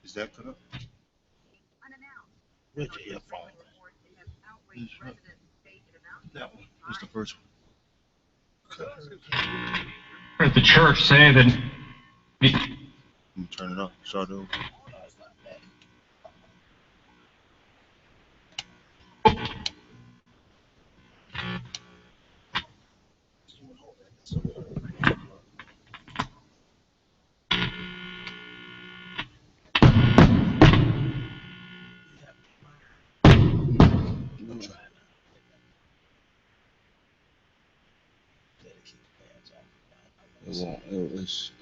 Is that cut up? Where's your earphone? That one. What's the first one? At the church saying that. Let me turn it up. Start over.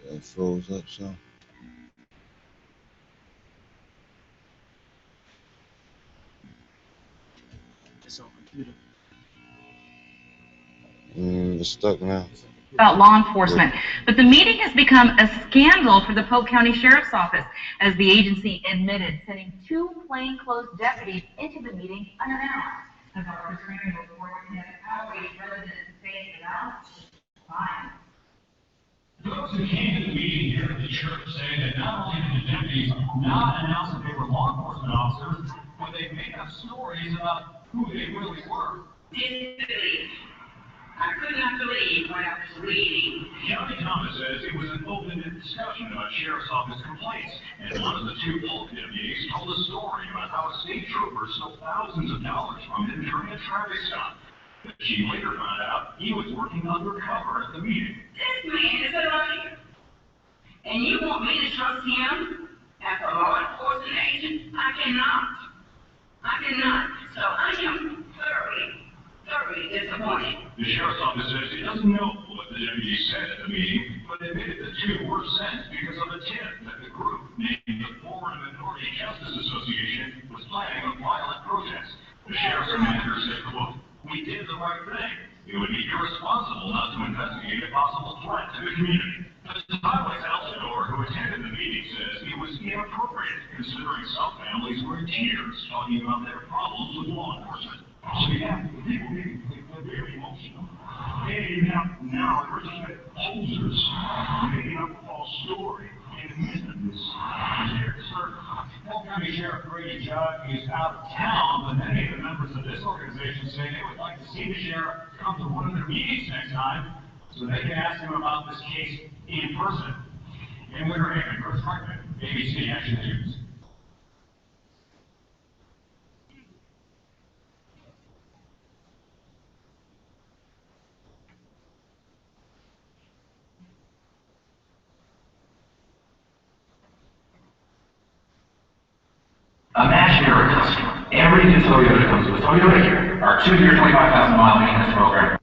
It froze up some. It's on computer. It's stuck now. About law enforcement, but the meeting has become a scandal for the Polk County Sheriff's Office as the agency admitted sending 2 plainclothes deputies into the meeting unannounced. As our reporter has outraged residents saying announced fine. Those who came to the meeting here at the church say that not only did the deputies not announce that they were law enforcement officers, but they made up stories about who they really were. I could not believe what I was reading. County Thomas says it was an open discussion about Sheriff's Office complaints, and one of the 2 Polk deputies told a story about how a state trooper stole thousands of dollars from him during a traffic stop. She later found out he was working undercover at the meeting. This man is a liar. And you want me to trust him as a law enforcement agent? I cannot. So I am thoroughly disappointed. The Sheriff's Office says it doesn't know what the deputies said at the meeting, but admitted the 2 were sent because of a tip that the group, named the Foreign Minority Justice Association, was planning a violent protest. The sheriff's commander said, quote, "We did the right thing. It would be irresponsible not to investigate a possible threat to the community." The highway Alcindor, who attended the meeting, says it was inappropriate, considering some families were in tears talking about their problems with law enforcement. So yeah, people are very emotional. And now we're just like posers, making up a false story in the midst of this. Polk County Sheriff Brady Judd is out of town, but many of the members of this organization say they would like to see the sheriff come to one of their meetings next time so they can ask him about this case in person. And Winter Haven, Chris Franklin, ABC Action News. Imagine you're a customer. Every new Toyota comes with Toyota here, our 2-year, 25,000-mile maintenance program.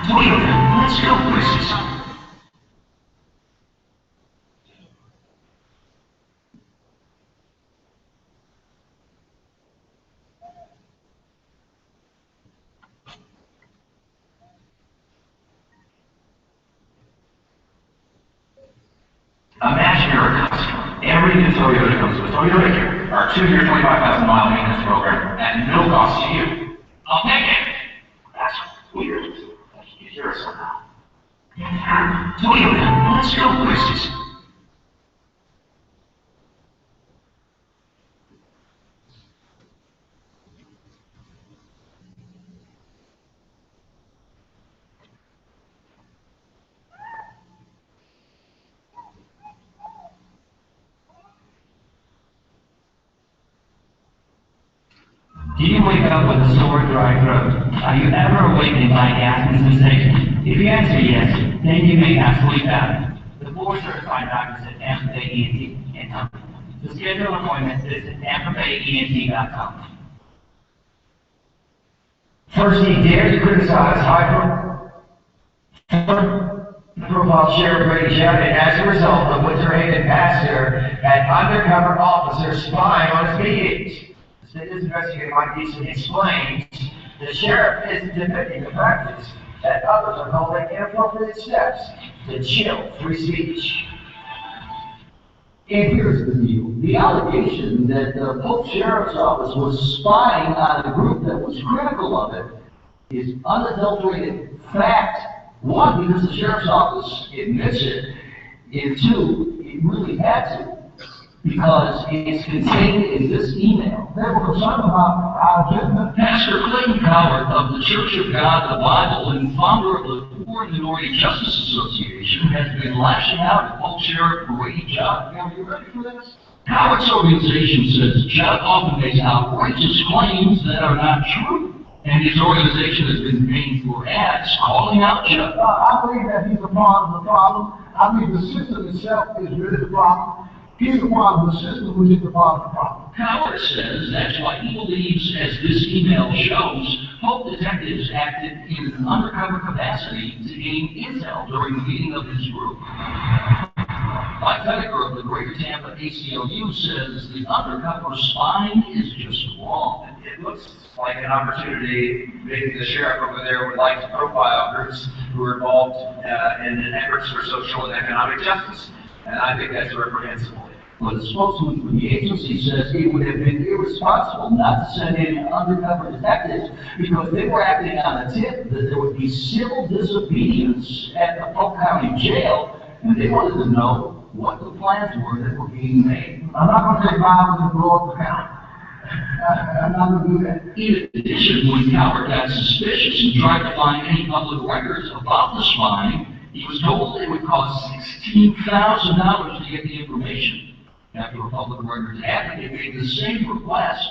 Toyota, let's go places. Imagine you're a customer. Every new Toyota comes with Toyota here, our 2-year, 25,000-mile maintenance program at no cost to you. I'll take it. That's weird. You hear it somehow. Toyota, let's go places. Do you wake up with a sore, dry throat? Are you ever awakened by gasping sensation? If you answer yes, then you may have sleep apnea. The board-certified doctors at P.M.J.A Meeting can help. To schedule an appointment, visit PMJAENT.com. First, he dared to criticize high-profile Sheriff Brady Judd, and as a result, the Winter Haven pastor had undercover officers spying on his meetings. This investigator Mike Easton explains the sheriff is defending the practice that others are calling inappropriate steps to chill free speech. And here's the deal. The allegation that the Polk Sheriff's Office was spying on a group that was critical of it is unadulterated fact One, because the sheriff's office admits it, and two, it really had to, because it's contained in this email. They were concerned about our agenda. Pastor Clayton Coward of the Church of God, the Bible, and founder of the Poor and Minority Justice Association has been lashing out at Polk Sheriff Brady Judd. Are you ready for this? Coward's organization says Judd often makes outrageous claims that are not true. And his organization has been paying for ads calling out Judd. I believe that he's a part of the problem. I believe the system itself is really the problem. He's a part of the system, which is the part of the problem. Coward says that's why he believes, as this email shows, Polk detectives acted in an undercover capacity to gain intel during the meeting of his group. Mike Fedeker of the Greater Tampa ACLU says the undercover spying is just wrong. It looks like an opportunity, maybe the sheriff over there would like to profile groups who are involved in efforts for social and economic justice. And I think that's reprehensible. But the spokesman for the agency says it would have been irresponsible not to send in undercover detectives because they were acting on a tip that there would be civil disobedience at the Polk County Jail, and they wanted to know what the plans were that were being made. I'm not going to take violence and blow up the county. I'm not going to do that. In addition, when Coward got suspicious and tried to find any public records about the spying, he was told it would cost $16,000 to get the information. After a public records advocate made the same request,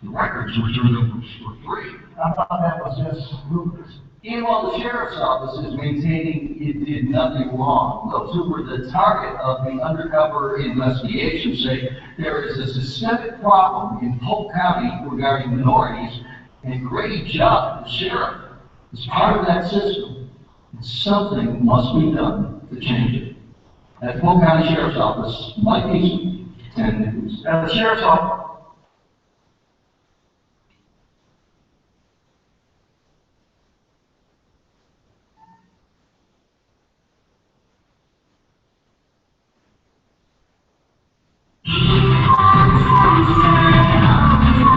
the records were turned over for free. I thought that was just ludicrous. And while the sheriff's office is maintaining it did nothing wrong, those who were the target of the undercover investigation say there is a systemic problem in Polk County regarding minorities, and Grady Judd, the sheriff, is part of that system. And something must be done to change it. At Polk County Sheriff's Office, Mike Eastman, 10 News. And the sheriff's office.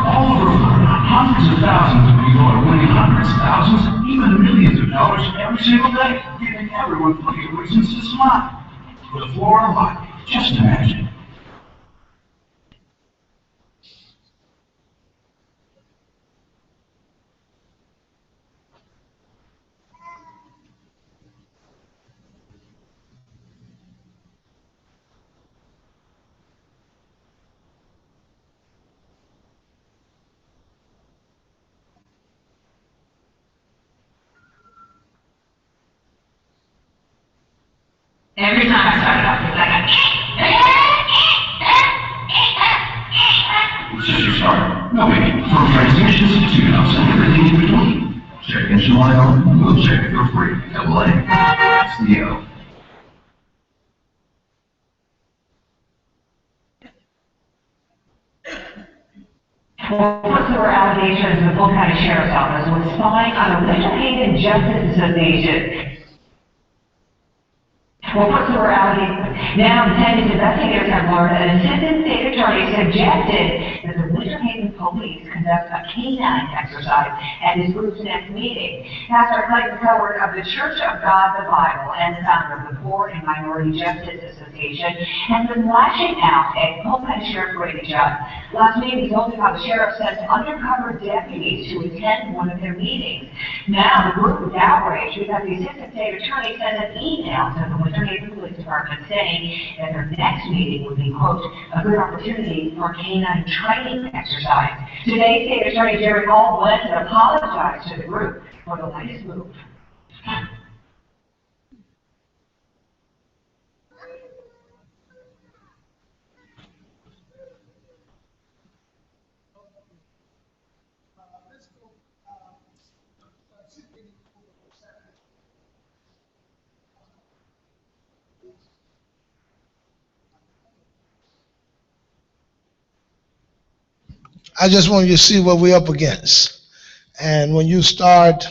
All over, hundreds of thousands of people are winning hundreds, thousands, even millions of dollars every single day, giving everyone plenty of reasons to smile. The floor of life, just imagine. Every time I start it off, it's like It's just your start. No wait, for transmissions, tune-ups, and everything in between. Check engine light on, we'll check it for free. Double A. That's the O. Well, first there were allegations the Polk County Sheriff's Office was spying on the Winter Haven Justice Association. Well, first there were allegations. Now, detectives investigators have learned an assistant state attorney suggested that the Winter Haven police conduct a canine exercise at his group's next meeting. Pastor Clayton Coward of the Church of God, the Bible, and founder of the Poor and Minority Justice Association, has been lashing out at Polk County Sheriff Brady Judd. Last meeting, he told me how the sheriff sent undercover deputies to attend one of their meetings. Now, the group is outraged because the assistant state attorney sent an email to the Winter Haven Police Department saying that their next meeting would be, quote, a good opportunity for canine training exercise. Today, State Attorney Jerry Hall went and apologized to the group for the latest move. I just want you to see what we're up against. And when you start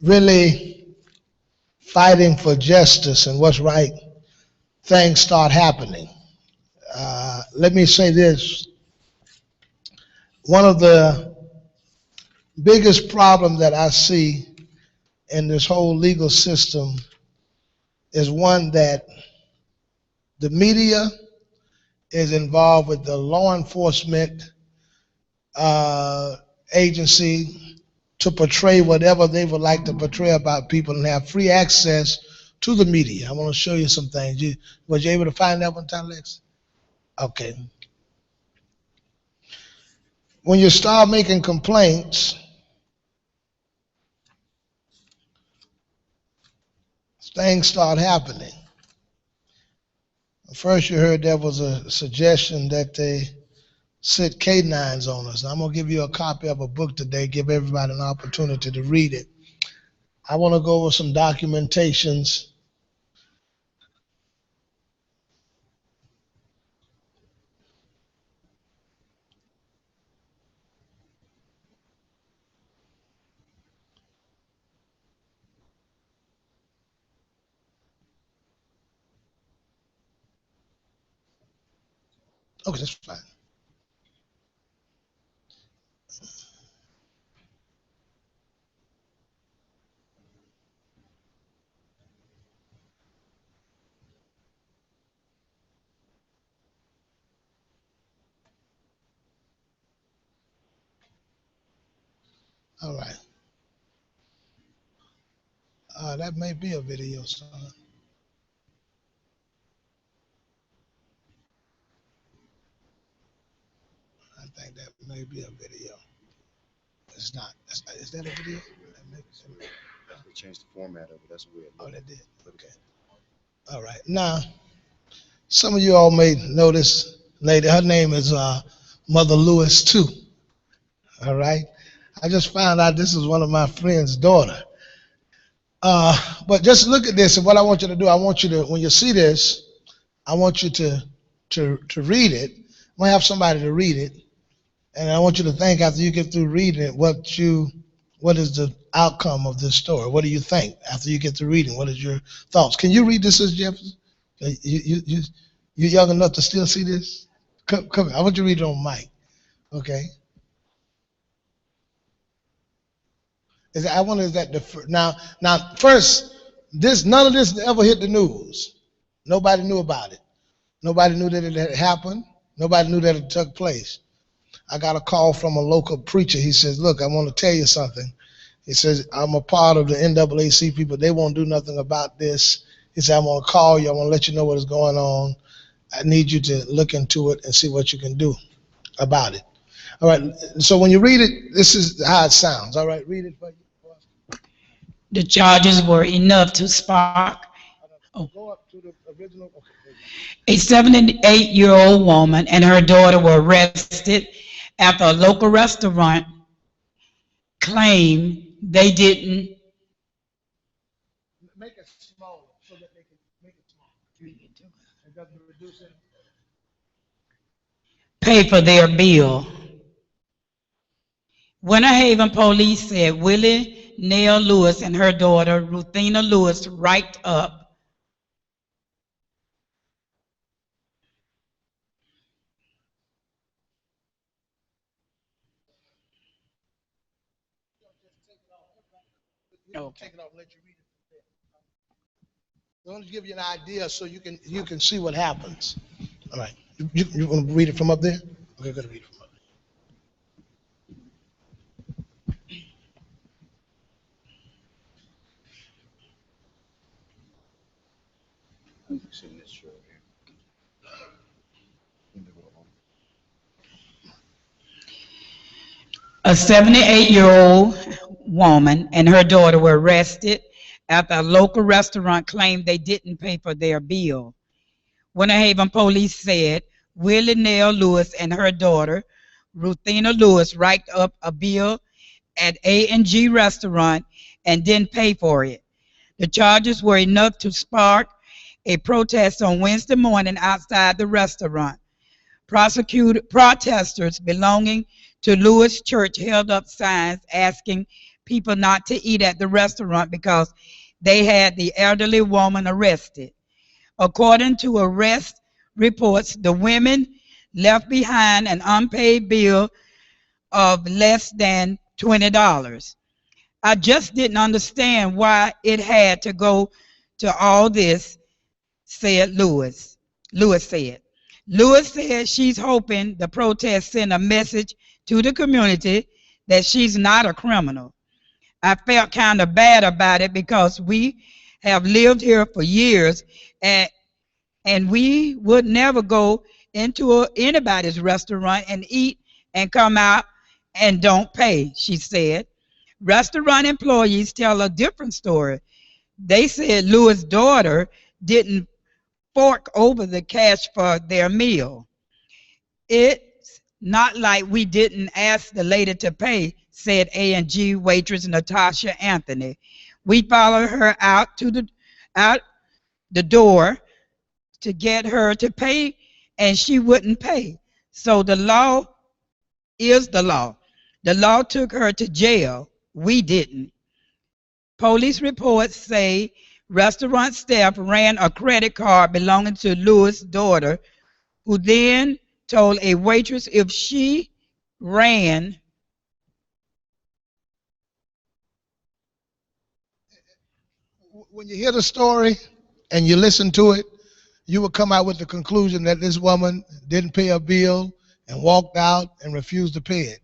really fighting for justice and what's right, things start happening. Let me say this. One of the biggest problems that I see in this whole legal system is one that the media is involved with the law enforcement agency to portray whatever they would like to portray about people and have free access to the media. I want to show you some things. Was you able to find that one time, Lex? Okay. When you start making complaints, things start happening. First, you heard there was a suggestion that they sit canines on us. I'm going to give you a copy of a book today, give everybody an opportunity to read it. I want to go over some documentations. Okay, that's fine. All right. That may be a video, son. I think that may be a video. It's not. Is that a video? They changed the format of it. That's weird. Oh, they did. Okay. All right. Now, some of you all may know this lady. Her name is Mother Lewis too. All right. I just found out this is one of my friend's daughter. But just look at this, and what I want you to do, I want you to, when you see this, I want you to read it. I'm gonna have somebody to read it, and I want you to think after you get through reading it, what is the outcome of this story? What do you think after you get through reading? What is your thoughts? Can you read this, Mr. Jefferson? You young enough to still see this? Come here. I want you to read it on mic. Okay. I wonder is that now first, none of this ever hit the news. Nobody knew about it. Nobody knew that it had happened. Nobody knew that it took place. I got a call from a local preacher. He says, look, I want to tell you something. He says, I'm a part of the NAACP people. They won't do nothing about this. He said, I want to call you. I want to let you know what is going on. I need you to look into it and see what you can do about it. All right. So when you read it, this is how it sounds. All right. Read it for you. The charges were enough to spark. Go up to the original. Okay. A 78-year-old woman and her daughter were arrested after a local restaurant claimed they didn't make it smaller so that they can make it smaller. It doesn't reduce it. pay for their bill. Winter Haven police said Willie Nell Lewis and her daughter Ruthina Lewis write up Okay. Take it off and let you read it. I want to give you an idea so you can see what happens. All right. You want to read it from up there? Okay, good. Read it from up there. I've seen this show here. A 78-year-old woman and her daughter were arrested after a local restaurant claimed they didn't pay for their bill. Winter Haven police said Willie Nell Lewis and her daughter, Ruthina Lewis, racked up a bill at A&G restaurant and didn't pay for it. The charges were enough to spark a protest on Wednesday morning outside the restaurant. Protesters belonging to Lewis Church held up signs asking people not to eat at the restaurant because they had the elderly woman arrested. According to arrest reports, the women left behind an unpaid bill of less than $20. I just didn't understand why it had to go to all this, said Lewis. Lewis said she's hoping the protest send a message to the community that she's not a criminal. I felt kind of bad about it because we have lived here for years, and we would never go into anybody's restaurant and eat and come out and don't pay, she said. Restaurant employees tell a different story. They said Lewis' daughter didn't fork over the cash for their meal. It's not like we didn't ask the lady to pay, said A&G waitress Natasha Anthony. We followed her out the door to get her to pay, and she wouldn't pay. So the law is the law. The law took her to jail. We didn't. Police reports say restaurant staff ran a credit card belonging to Lewis' daughter, who then told a waitress if she ran When you hear the story and you listen to it, you will come out with the conclusion that this woman didn't pay a bill and walked out and refused to pay it.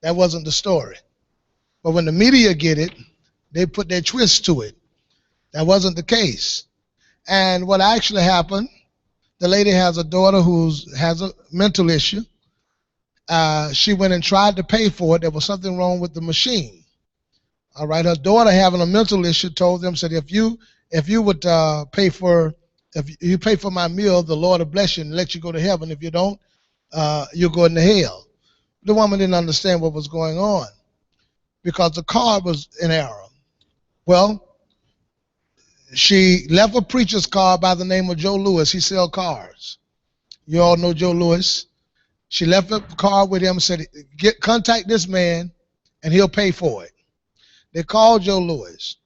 That wasn't the story. But when the media get it, they put their twist to it. That wasn't the case. And what actually happened, the lady has a daughter who has a mental issue. She went and tried to pay for it. There was something wrong with the machine. All right, her daughter having a mental issue told them, said, if you would pay for my meal, the Lord will bless you and let you go to heaven. If you don't, you'll go into hell. The woman didn't understand what was going on because the card was in error. Well, she left a preacher's card by the name of Joe Lewis. He sells cars. You all know Joe Lewis. She left a card with him and said, contact this man and he'll pay for it. They called Joe Lewis.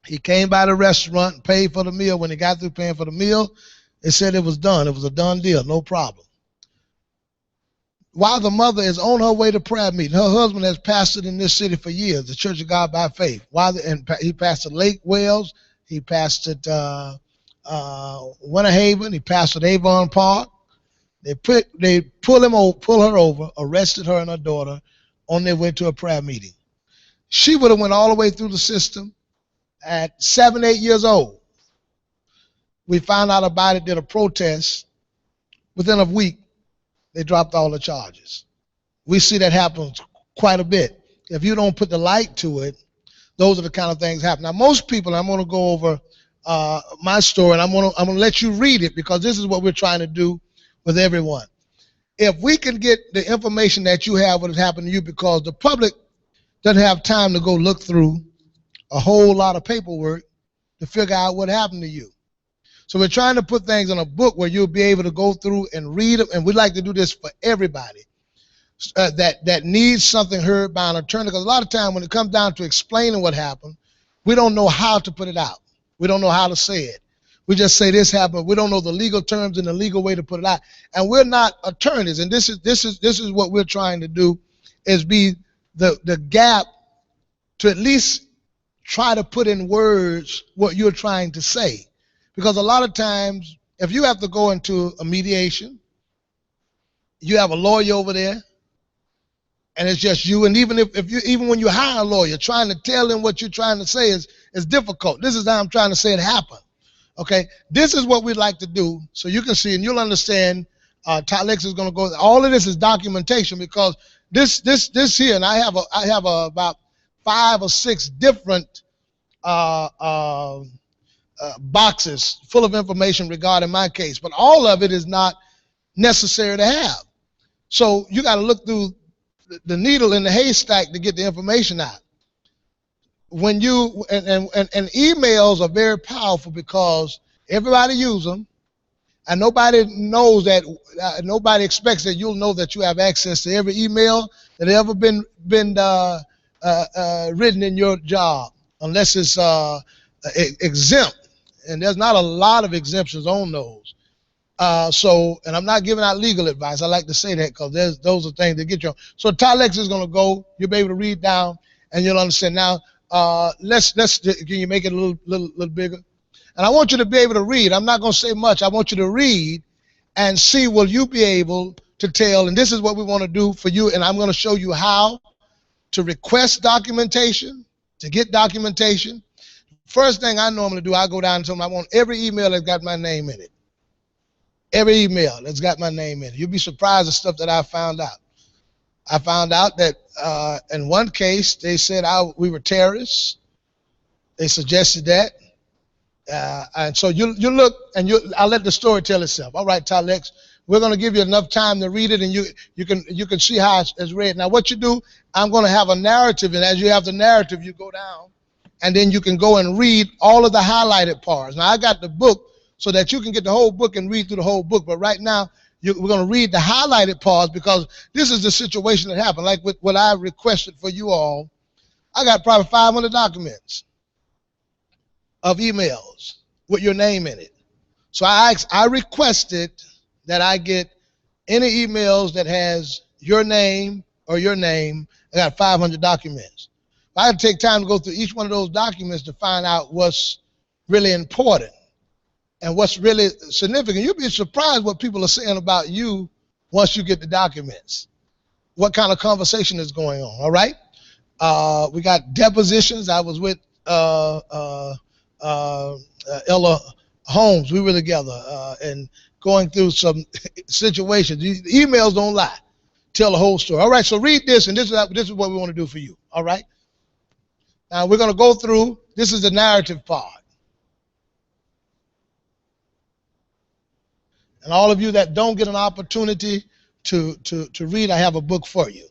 He came by the restaurant and paid for the meal. When he got through paying for the meal, they said it was done. It was a done deal, no problem. While the mother is on her way to prayer meeting, her husband has pastored in this city for years, the Church of God by Faith. He pastored Lake Wales, he pastored Winter Haven, he pastored Avon Park. They pull her over, arrested her and her daughter on their way to a prayer meeting. She would have went all the way through the system at 7, 8 years old. We found out about it, did a protest. Within a week, they dropped all the charges. We see that happen quite a bit. If you don't put the light to it, those are the kind of things happen. Now, most people, I'm going to go over my story, and I'm going to let you read it because this is what we're trying to do with everyone. If we can get the information that you have, what has happened to you, because the public doesn't have time to go look through a whole lot of paperwork to figure out what happened to you. So we're trying to put things in a book where you'll be able to go through and read them, and we'd like to do this for everybody that needs something heard by an attorney, because a lot of time when it comes down to explaining what happened, we don't know how to put it out. We don't know how to say it. We just say this happened. We don't know the legal terms and the legal way to put it out. And we're not attorneys, and this is what we're trying to do, is be the gap to at least try to put in words what you're trying to say. Because a lot of times, if you have to go into a mediation, you have a lawyer over there, and it's just you. And even when you hire a lawyer, trying to tell them what you're trying to say is difficult. This is how I'm trying to say it happened. Okay, this is what we'd like to do, so you can see and you'll understand. Tylex is going to go. All of this is documentation, because this here, and I have about 5 or 6 different boxes full of information regarding my case, but all of it is not necessary to have. So you got to look through the needle in the haystack to get the information out. When you and emails are very powerful because everybody uses them, and nobody knows that. Nobody expects that you'll know that you have access to every email that ever been written in your job, unless it's exempt. And there's not a lot of exemptions on those. And I'm not giving out legal advice. I like to say that because those are things that get you on. So Tylex is going to go. You'll be able to read down. and you'll understand. Now, can you make it a little bigger? And I want you to be able to read. I'm not going to say much. I want you to read and see, will you be able to tell, and this is what we want to do for you, and I'm going to show you how to request documentation, to get documentation. First thing I normally do, I go down and tell them I want every email that's got my name in it. Every email that's got my name in it. You'll be surprised at stuff that I found out. I found out that in one case, they said we were terrorists. They suggested that. And so you look, and I'll let the story tell itself. All right, Tylex, we're going to give you enough time to read it, and you can see how it's read. Now, what you do, I'm going to have a narrative, and as you have the narrative, you go down, and then you can go and read all of the highlighted parts. Now, I got the book so that you can get the whole book and read through the whole book, but right now, we're going to read the highlighted parts because this is the situation that happened. Like with what I requested for you all, I got probably 500 documents of emails with your name in it. So I requested that I get any emails that has your name or your name. I got 500 documents. I had to take time to go through each one of those documents to find out what's really important and what's really significant. You'll be surprised what people are saying about you once you get the documents. What kind of conversation is going on, all right? We got depositions. I was with Ella Holmes. We were together and going through some situations. The emails don't lie. Tell the whole story. All right, so read this, and this is what we want to do for you, all right? Now, we're going to go through. This is the narrative part. And all of you that don't get an opportunity to read, I have a book for you.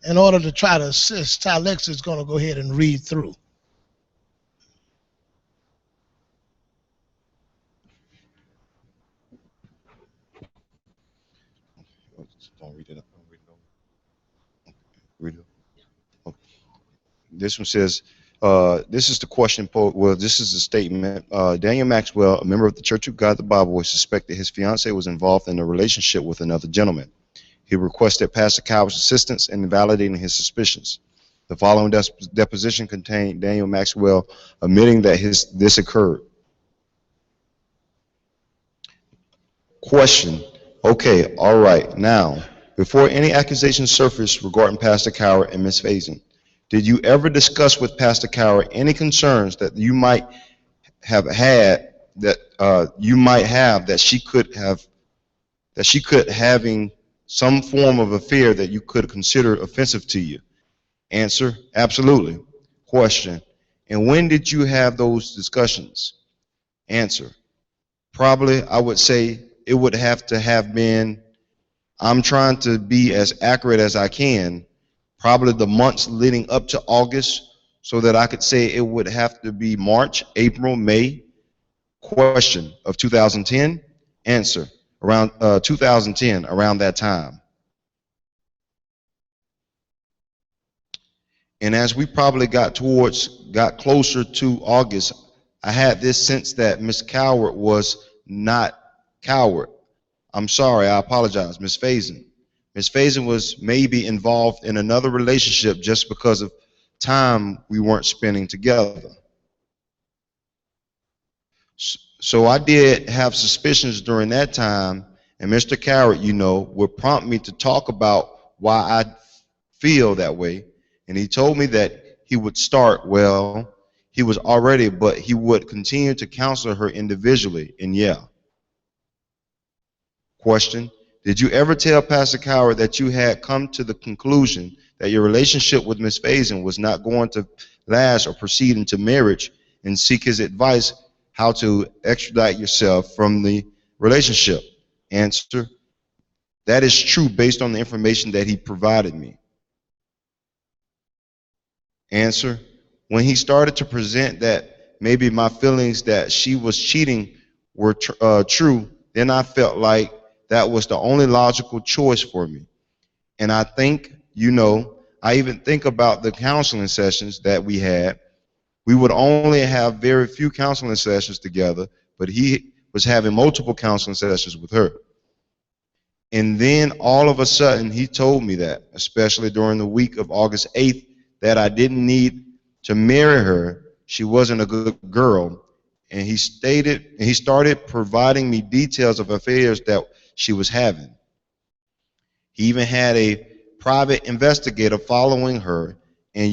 In order to try to assist, Tylex is going to go ahead and read through. Don't read it. Don't read it over. Read it. Okay. This one says, this is the question. Well, this is the statement. Daniel Maxwell, a member of the Church of God the Bible, was suspected his fiancee was involved in a relationship with another gentleman. He requested Pastor Coward's assistance in validating his suspicions. The following deposition contained Daniel Maxwell admitting that this occurred. Question. Okay, all right. Now, before any accusations surfaced regarding Pastor Coward and Ms. Faison, did you ever discuss with Pastor Coward any concerns that you might have had that she could having some form of affair that you could consider offensive to you? Answer, absolutely. Question, and when did you have those discussions? Answer, Probably I would say it would have to have been, I'm trying to be as accurate as I can, probably the months leading up to August, so that I could say it would have to be March, April, May. Question of 2010. Answer around 2010, around that time. And as we probably got closer to August, I had this sense that Miss Coward was not Coward. I'm sorry, I apologize, Miss Faison. Miss Faison was maybe involved in another relationship just because of time we weren't spending together. So I did have suspicions during that time, and Mr. Coward, would prompt me to talk about why I feel that way. And he told me that he would start, well, he was already, but he would continue to counsel her individually. And yeah. Question: did you ever tell Pastor Coward that you had come to the conclusion that your relationship with Miss Faison was not going to last or proceed into marriage, and seek his advice how to extradite yourself from the relationship? Answer: that is true based on the information that he provided me. Answer: when he started to present that maybe my feelings that she was cheating were true, then I felt like that was the only logical choice for me. And I think, I even think about the counseling sessions that we had. We would only have very few counseling sessions together, but he was having multiple counseling sessions with her. And then all of a sudden, he told me that, especially during the week of August 8th, that I didn't need to marry her. She wasn't a good girl. And he started providing me details of affairs that she was having. He even had a private investigator following her. And,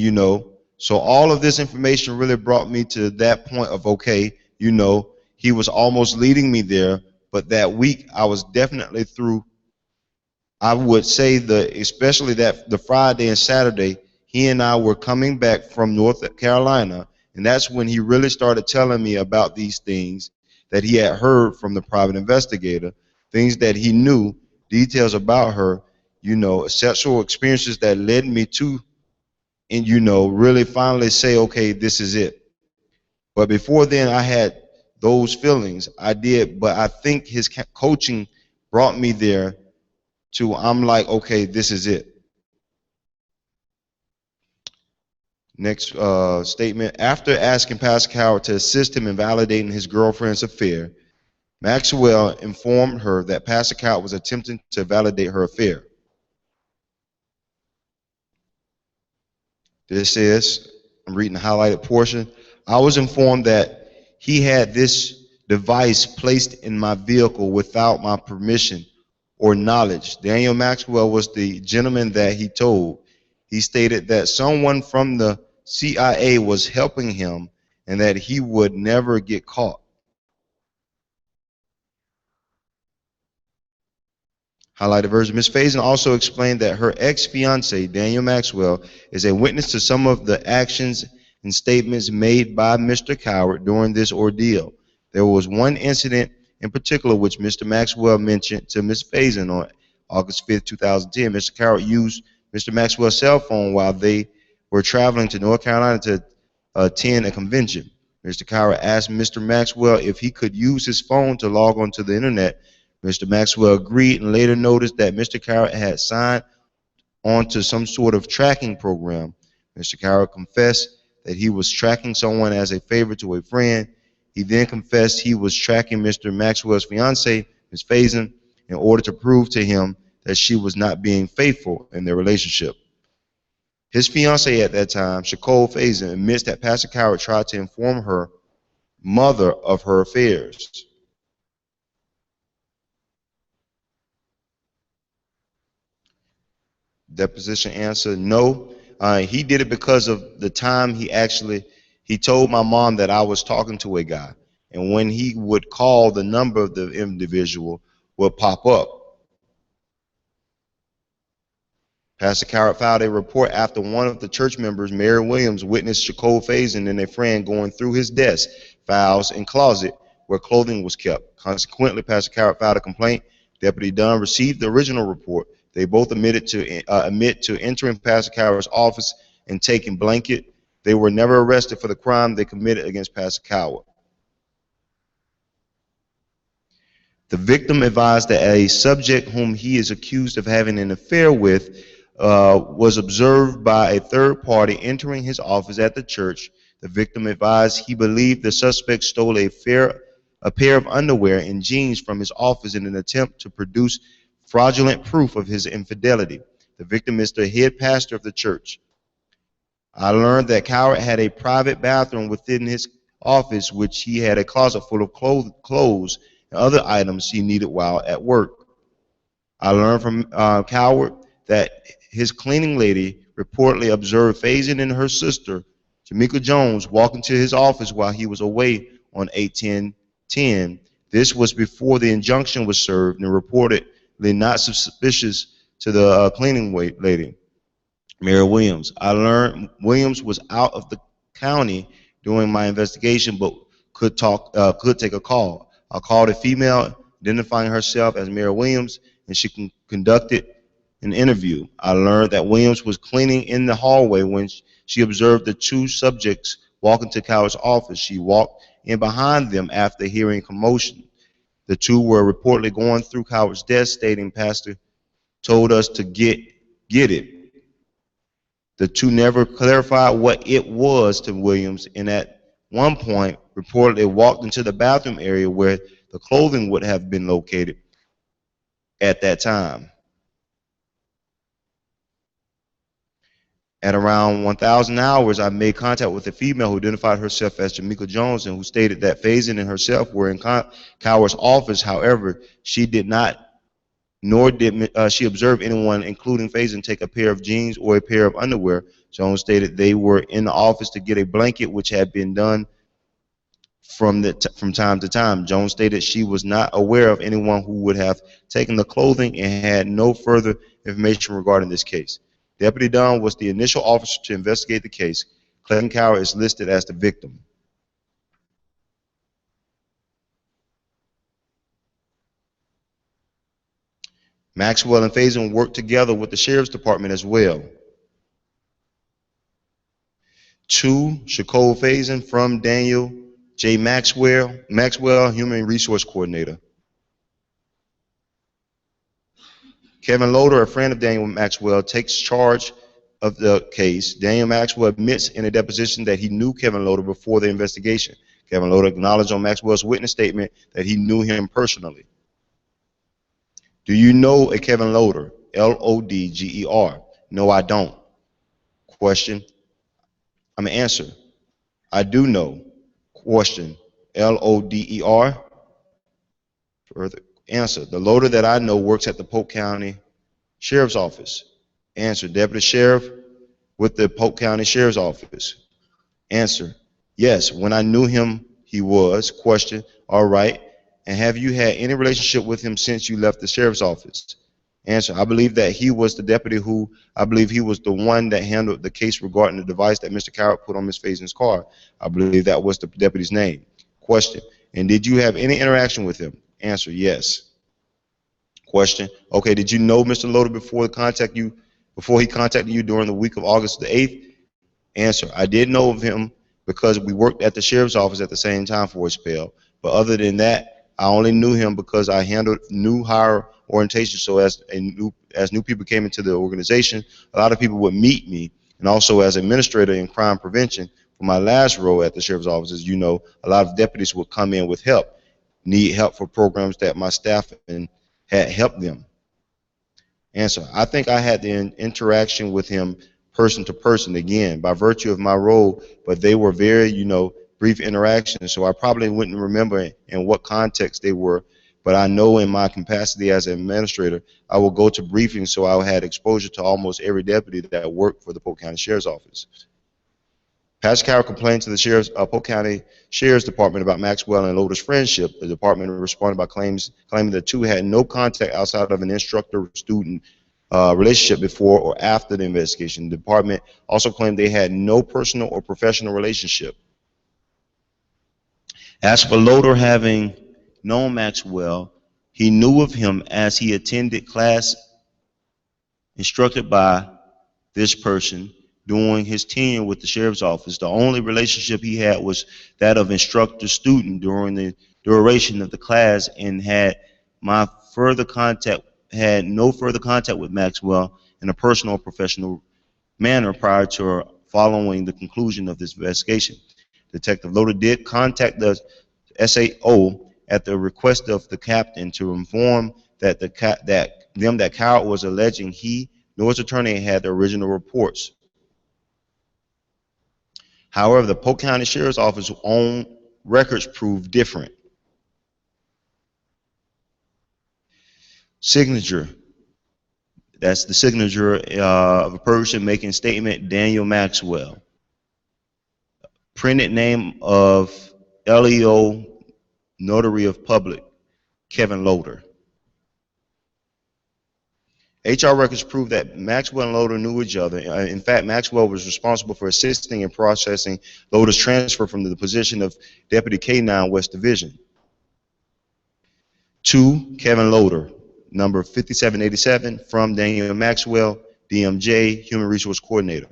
so all of this information really brought me to that point of, okay, he was almost leading me there. But that week, I was definitely through. I would say especially that the Friday and Saturday, he and I were coming back from North Carolina, and that's when he really started telling me about these things that he had heard from the private investigator, things that he knew, details about her, sexual experiences that led me to, and really finally say, okay, this is it. But before then, I had those feelings. I did, but I think his coaching brought me there to, I'm like, okay, this is it. Next statement. After asking Pastor Coward to assist him in validating his girlfriend's affair, Maxwell informed her that Pastor Coward was attempting to validate her affair. This is, I'm reading the highlighted portion. I was informed that he had this device placed in my vehicle without my permission or knowledge. Daniel Maxwell was the gentleman that he told. He stated that someone from the CIA was helping him and that he would never get caught. Highlighted version. Ms. Faison also explained that her ex-fiance, Daniel Maxwell, is a witness to some of the actions and statements made by Mr. Coward during this ordeal. There was one incident in particular which Mr. Maxwell mentioned to Ms. Faison on August 5th, 2010. Mr. Coward used Mr. Maxwell's cell phone while they were traveling to North Carolina to attend a convention. Mr. Coward asked Mr. Maxwell if he could use his phone to log onto the internet. Mr. Maxwell agreed and later noticed that Mr. Coward had signed onto some sort of tracking program. Mr. Coward confessed that he was tracking someone as a favor to a friend. He then confessed he was tracking Mr. Maxwell's fiancée, Ms. Faison, in order to prove to him that she was not being faithful in their relationship. His fiancée at that time, Shacole Faison, admits that Pastor Coward tried to inform her mother of her affairs. Deposition answer: no. He did it because of the time he told my mom that I was talking to a guy. And when he would call, the number of the individual would pop up. Pastor Coward filed a report after one of the church members, Mary Williams, witnessed Shacole Faison and a friend going through his desk, files, and closet where clothing was kept. Consequently, Pastor Carrot filed a complaint. Deputy Dunn received the original report. They both admit to entering Pastor Carrot's office and taking blanket. They were never arrested for the crime they committed against Pastor Coward. The victim advised that a subject whom he is accused of having an affair with was observed by a third party entering his office at the church. The victim advised he believed the suspect stole a pair of underwear and jeans from his office in an attempt to produce fraudulent proof of his infidelity. The victim is the head pastor of the church. I learned that Coward had a private bathroom within his office, which he had a closet full of clothes and other items he needed while at work. I learned from Coward that his cleaning lady reportedly observed Faison and her sister, Jamaica Jones, walk into his office while he was away on 8/10/10. This was before the injunction was served and reportedly not suspicious to the cleaning lady, Mary Williams. I learned Williams was out of the county during my investigation, but could take a call. I called a female identifying herself as Mary Williams, and she conducted an interview. I learned that Williams was cleaning in the hallway when she observed the two subjects walk into Coward's office. She walked in behind them after hearing commotion. The two were reportedly going through Coward's desk, stating, "Pastor told us to get it." The two never clarified what it was to Williams, and at one point reportedly walked into the bathroom area where the clothing would have been located at that time. At around 1,000 hours, I made contact with a female who identified herself as Jamaica Jones and who stated that Faison and herself were in Coward's office. However, she did not, nor did she observe anyone, including Faison, take a pair of jeans or a pair of underwear. Jones stated they were in the office to get a blanket, which had been done from time to time. Jones stated she was not aware of anyone who would have taken the clothing and had no further information regarding this case. Deputy Dunn was the initial officer to investigate the case. Clayton Coward is listed as the victim. Maxwell and Faison worked together with the Sheriff's Department as well. 2, Shacole Faison from Daniel J. Maxwell, Human Resource Coordinator. Kevin Loader, a friend of Daniel Maxwell, takes charge of the case. Daniel Maxwell admits in a deposition that he knew Kevin Loader before the investigation. Kevin Loader acknowledged on Maxwell's witness statement that he knew him personally. Do you know a Kevin Loader? Lodger. No, I don't. Question. Answer. I do know. Question. Loder. Further answer. The Loader that I know works at the Polk County Sheriff's Office. Answer. Deputy Sheriff with the Polk County Sheriff's Office. Answer. Yes, when I knew him, he was. Question. All right. And have you had any relationship with him since you left the Sheriff's Office? Answer. I believe that he was the deputy I believe he was the one that handled the case regarding the device that Mr. Coward put on Ms. Faison's car. I believe that was the deputy's name. Question. And did you have any interaction with him? Answer. Yes. Question. Okay, did you know Mr. Loader before he contacted you during the week of August the 8th? Answer. I did know of him because we worked at the Sheriff's Office at the same time for a spell. But other than that, I only knew him because I handled new hire orientation. So as new people came into the organization, a lot of people would meet me. And also as administrator in crime prevention for my last role at the Sheriff's Office, as you know, a lot of deputies would come in with help, need help for programs that my staff had helped them. Answer. I think I had the interaction with him person to person, again, by virtue of my role, but they were very, brief interactions, so I probably wouldn't remember in what context they were, but I know in my capacity as an administrator, I will go to briefings, so I had exposure to almost every deputy that worked for the Polk County Sheriff's Office. Pastor Coward complained to the Polk County Sheriff's Department about Maxwell and Loader's friendship. The department responded by claiming the two had no contact outside of an instructor-student relationship before or after the investigation. The department also claimed they had no personal or professional relationship. As for Loader having known Maxwell, he knew of him as he attended class instructed by this person during his tenure with the sheriff's office. The only relationship he had was that of instructor-student during the duration of the class, and had no further contact with Maxwell in a personal or professional manner prior to or following the conclusion of this investigation. Detective Loader did contact the SAO at the request of the captain to inform that that Coward was alleging he nor his attorney had the original reports. However, the Polk County Sheriff's Office own records proved different. Signature. That's the signature of a person making statement, Daniel Maxwell. Printed name of LEO Notary of Public, Kevin Loader. HR records prove that Maxwell and Loader knew each other. In fact, Maxwell was responsible for assisting in processing Loader's transfer from the position of Deputy K9 West Division to Kevin Loader, number 5787, from Daniel Maxwell, DMJ, Human Resource Coordinator.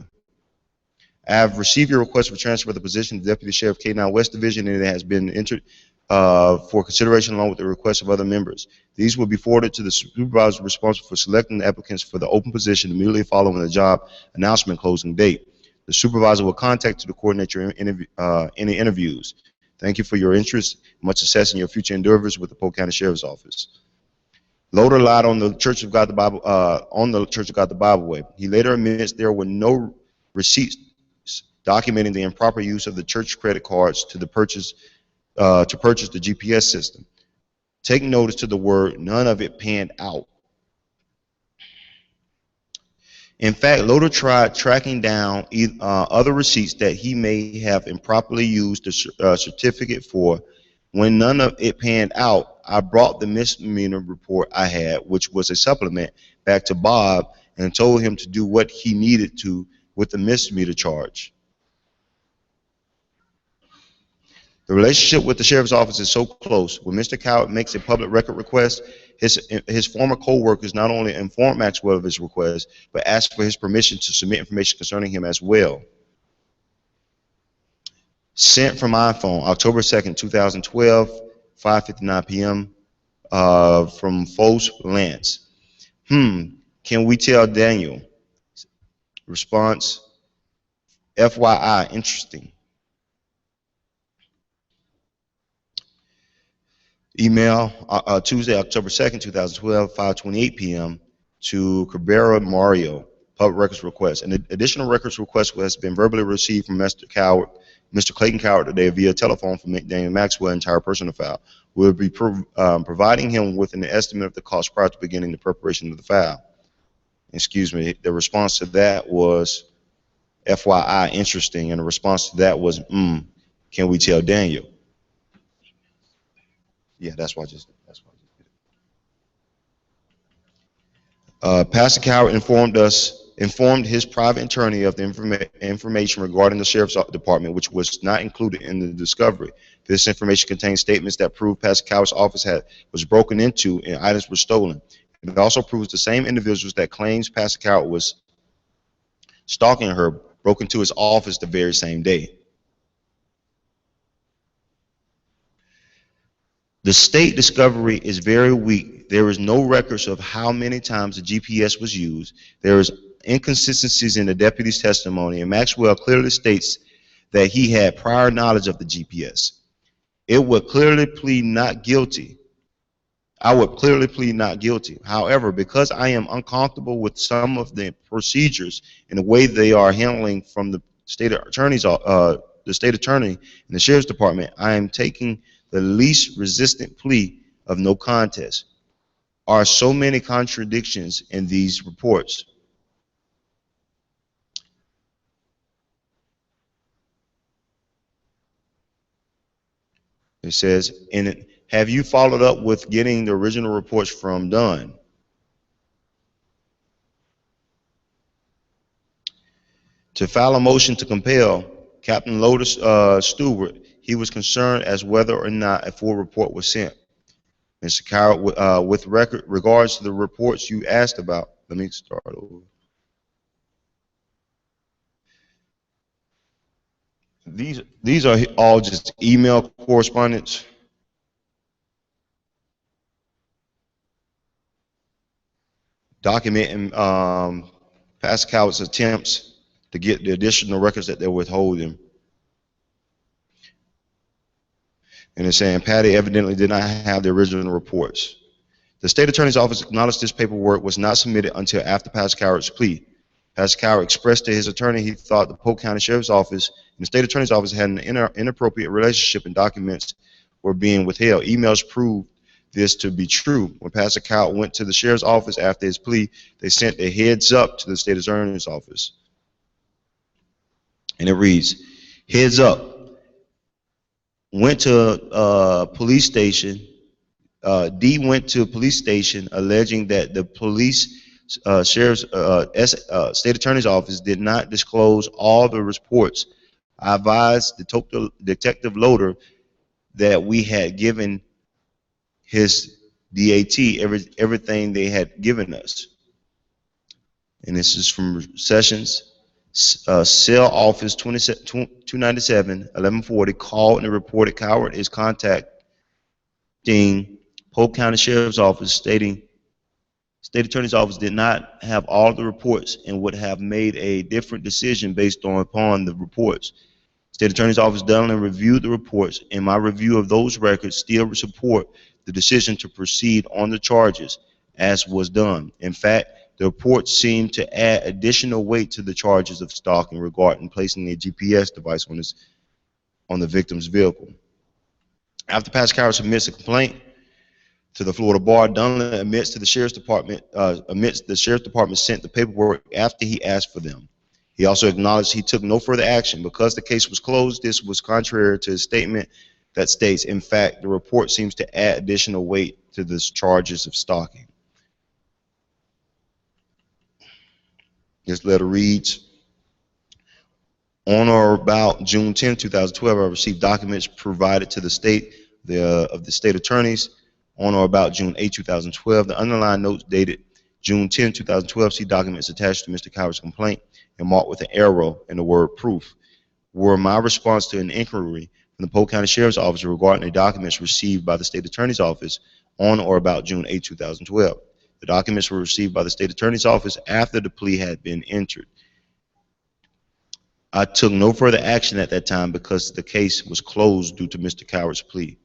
I have received your request for transfer of the position of Deputy Sheriff K9 West Division, and it has been entered for consideration along with the requests of other members. These will be forwarded to the supervisor responsible for selecting the applicants for the open position immediately following the job announcement closing date. The supervisor will contact you to coordinate your any interviews. Thank you for your interest. Much success in your future endeavors with the Polk County Sheriff's Office. Loader lied on the Church of God the Bible Way. He later admits there were no receipts documenting the improper use of the church credit cards to purchase the GPS system. Take notice to the word, none of it panned out. In fact, Loader tried tracking down other receipts that he may have improperly used the certificate for. When none of it panned out, I brought the misdemeanor report I had, which was a supplement, back to Bob and told him to do what he needed to with the misdemeanor charge. The relationship with the sheriff's office is so close. When Mr. Coward makes a public record request, his former co-workers not only inform Maxwell of his request, but ask for his permission to submit information concerning him as well. Sent from iPhone, October 2nd, 2012, 5:59 p.m. From Fos Lance. Can we tell Daniel? Response, FYI, interesting. Email, Tuesday, October 2nd, 2012, 5:28 p.m. to Cabrera Mario, public records request. An additional records request has been verbally received from Mr. Clayton Coward today via telephone from Daniel Maxwell, entire personal file. We'll be providing him with an estimate of the cost prior to beginning the preparation of the file. Excuse me, the response to that was FYI, interesting, and the response to that was, can we tell Daniel? Yeah, that's why I just did it. Pastor Coward informed his private attorney of the information regarding the sheriff's department, which was not included in the discovery. This information contains statements that prove Pastor Coward's office was broken into and items were stolen. It also proves the same individuals that claims Pastor Coward was stalking her broke into his office the very same day. The state discovery is very weak. There is no records of how many times the GPS was used. There is inconsistencies in the deputy's testimony, and Maxwell clearly states that he had prior knowledge of the GPS. It would clearly plead not guilty. I would clearly plead not guilty. However, because I am uncomfortable with some of the procedures and the way they are handling from the state attorney's the state attorney and the sheriff's department, I am taking the least resistant plea of no contest. Are so many contradictions in these reports. It says, have you followed up with getting the original reports from Dunn? To file a motion to compel Captain Loader Stewart, He was concerned as whether or not a full report was sent. Mr. Coward, with regards to the reports you asked about, let me start over. These are all just email correspondence. Documenting Pastor Coward's attempts to get the additional records that they're withholding. And it's saying Patty evidently did not have the original reports. The state attorney's office acknowledged this paperwork was not submitted until after Pastor Coward's plea. Pastor Coward expressed to his attorney he thought the Polk County Sheriff's Office and the state attorney's office had an inappropriate relationship and documents were being withheld. Emails proved this to be true. When Pastor Coward went to the sheriff's office after his plea, they sent a heads up to the state attorney's office. And it reads, heads up. Went to police station. D went to a police station alleging that the police sheriff's state attorney's office did not disclose all the reports. I advised the detective Loader that we had given his DAT everything they had given us. And this is from Sessions. Cell Office 297 1140 called and reported Coward is contacting Polk County Sheriff's Office stating State Attorney's Office did not have all the reports and would have made a different decision based upon the reports. State Attorney's Office done and reviewed the reports, and my review of those records still support the decision to proceed on the charges as was done. In fact, the reports seem to add additional weight to the charges of stalking regarding placing a GPS device on the victim's vehicle. After Pastor Coward submits a complaint to the Florida Bar, Dunlap admits the Sheriff's Department sent the paperwork after he asked for them. He also acknowledged he took no further action because the case was closed. This was contrary to his statement that states, in fact, the report seems to add additional weight to the charges of stalking. This letter reads, on or about June 10, 2012, I received documents provided to the state of the state attorneys. On or about June 8, 2012, the underlying notes dated June 10, 2012, see documents attached to Mr. Coward's complaint and marked with an arrow and the word proof, were my response to an inquiry from the Polk County Sheriff's Office regarding the documents received by the State Attorney's Office on or about June 8, 2012. The documents were received by the State Attorney's Office after the plea had been entered. I took no further action at that time because the case was closed due to Mr. Coward's plea.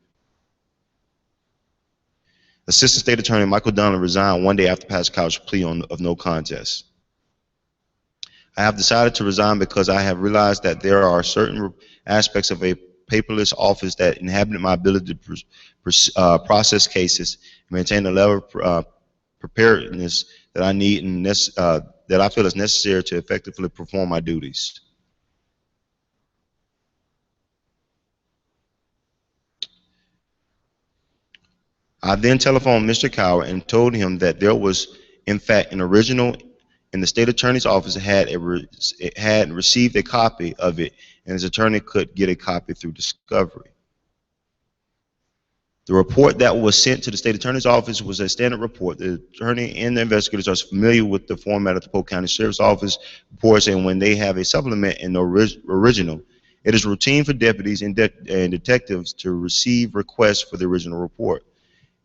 Assistant State Attorney Michael Donnelly resigned one day after Pastor Coward's plea of no contest. I have decided to resign because I have realized that there are certain aspects of a paperless office that inhibit my ability to process cases and maintain the level of preparedness that I need and that I feel is necessary to effectively perform my duties. I then telephoned Mr. Coward and told him that there was, in fact, an original, and the state attorney's office had received a copy of it, and his attorney could get a copy through discovery. The report that was sent to the state attorney's office was a standard report. The attorney and the investigators are familiar with the format of the Polk County Sheriff's Office reports, and when they have a supplement in the original, it is routine for deputies and detectives to receive requests for the original report.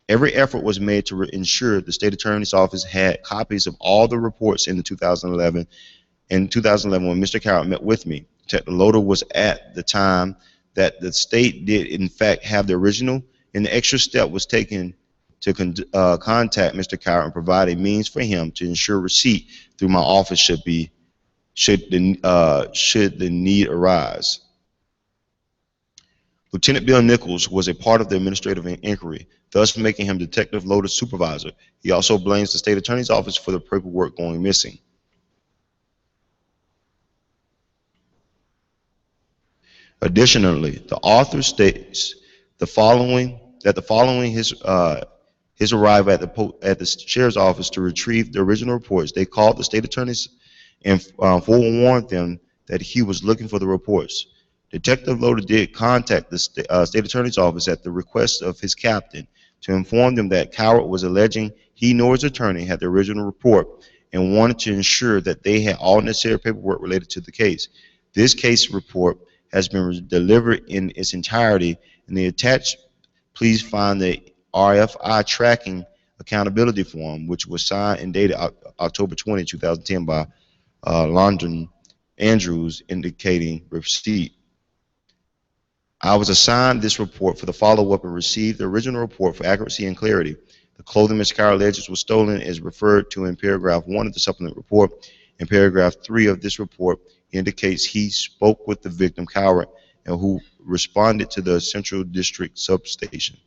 Every effort was made to ensure the state attorney's office had copies of all the reports in 2011. In 2011, when Mr. Coward met with me, Detective Loader was at the time that the state did in fact have the original, and the extra step was taken to contact Mr. Coward and provide a means for him to ensure receipt through my office should the need arise. Lieutenant Bill Nichols was a part of the administrative inquiry, thus making him Detective Loader's supervisor. He also blames the state attorney's office for the paperwork going missing. Additionally, the author states following his arrival at the sheriff's office to retrieve the original reports, they called the state attorneys and forewarned them that he was looking for the reports. Detective Loader did contact the state attorney's office at the request of his captain to inform them that Coward was alleging he nor his attorney had the original report and wanted to ensure that they had all necessary paperwork related to the case. This case report has been delivered in its entirety. In the attached, please find the RFI tracking accountability form, which was signed and dated October 20, 2010 by London Andrews, indicating receipt. I was assigned this report for the follow-up and received the original report for accuracy and clarity. The clothing Mr. Coward alleges was stolen is referred to in paragraph 1 of the supplement report. In paragraph 3 of this report indicates he spoke with the victim, Coward, and who responded to the Central District substation.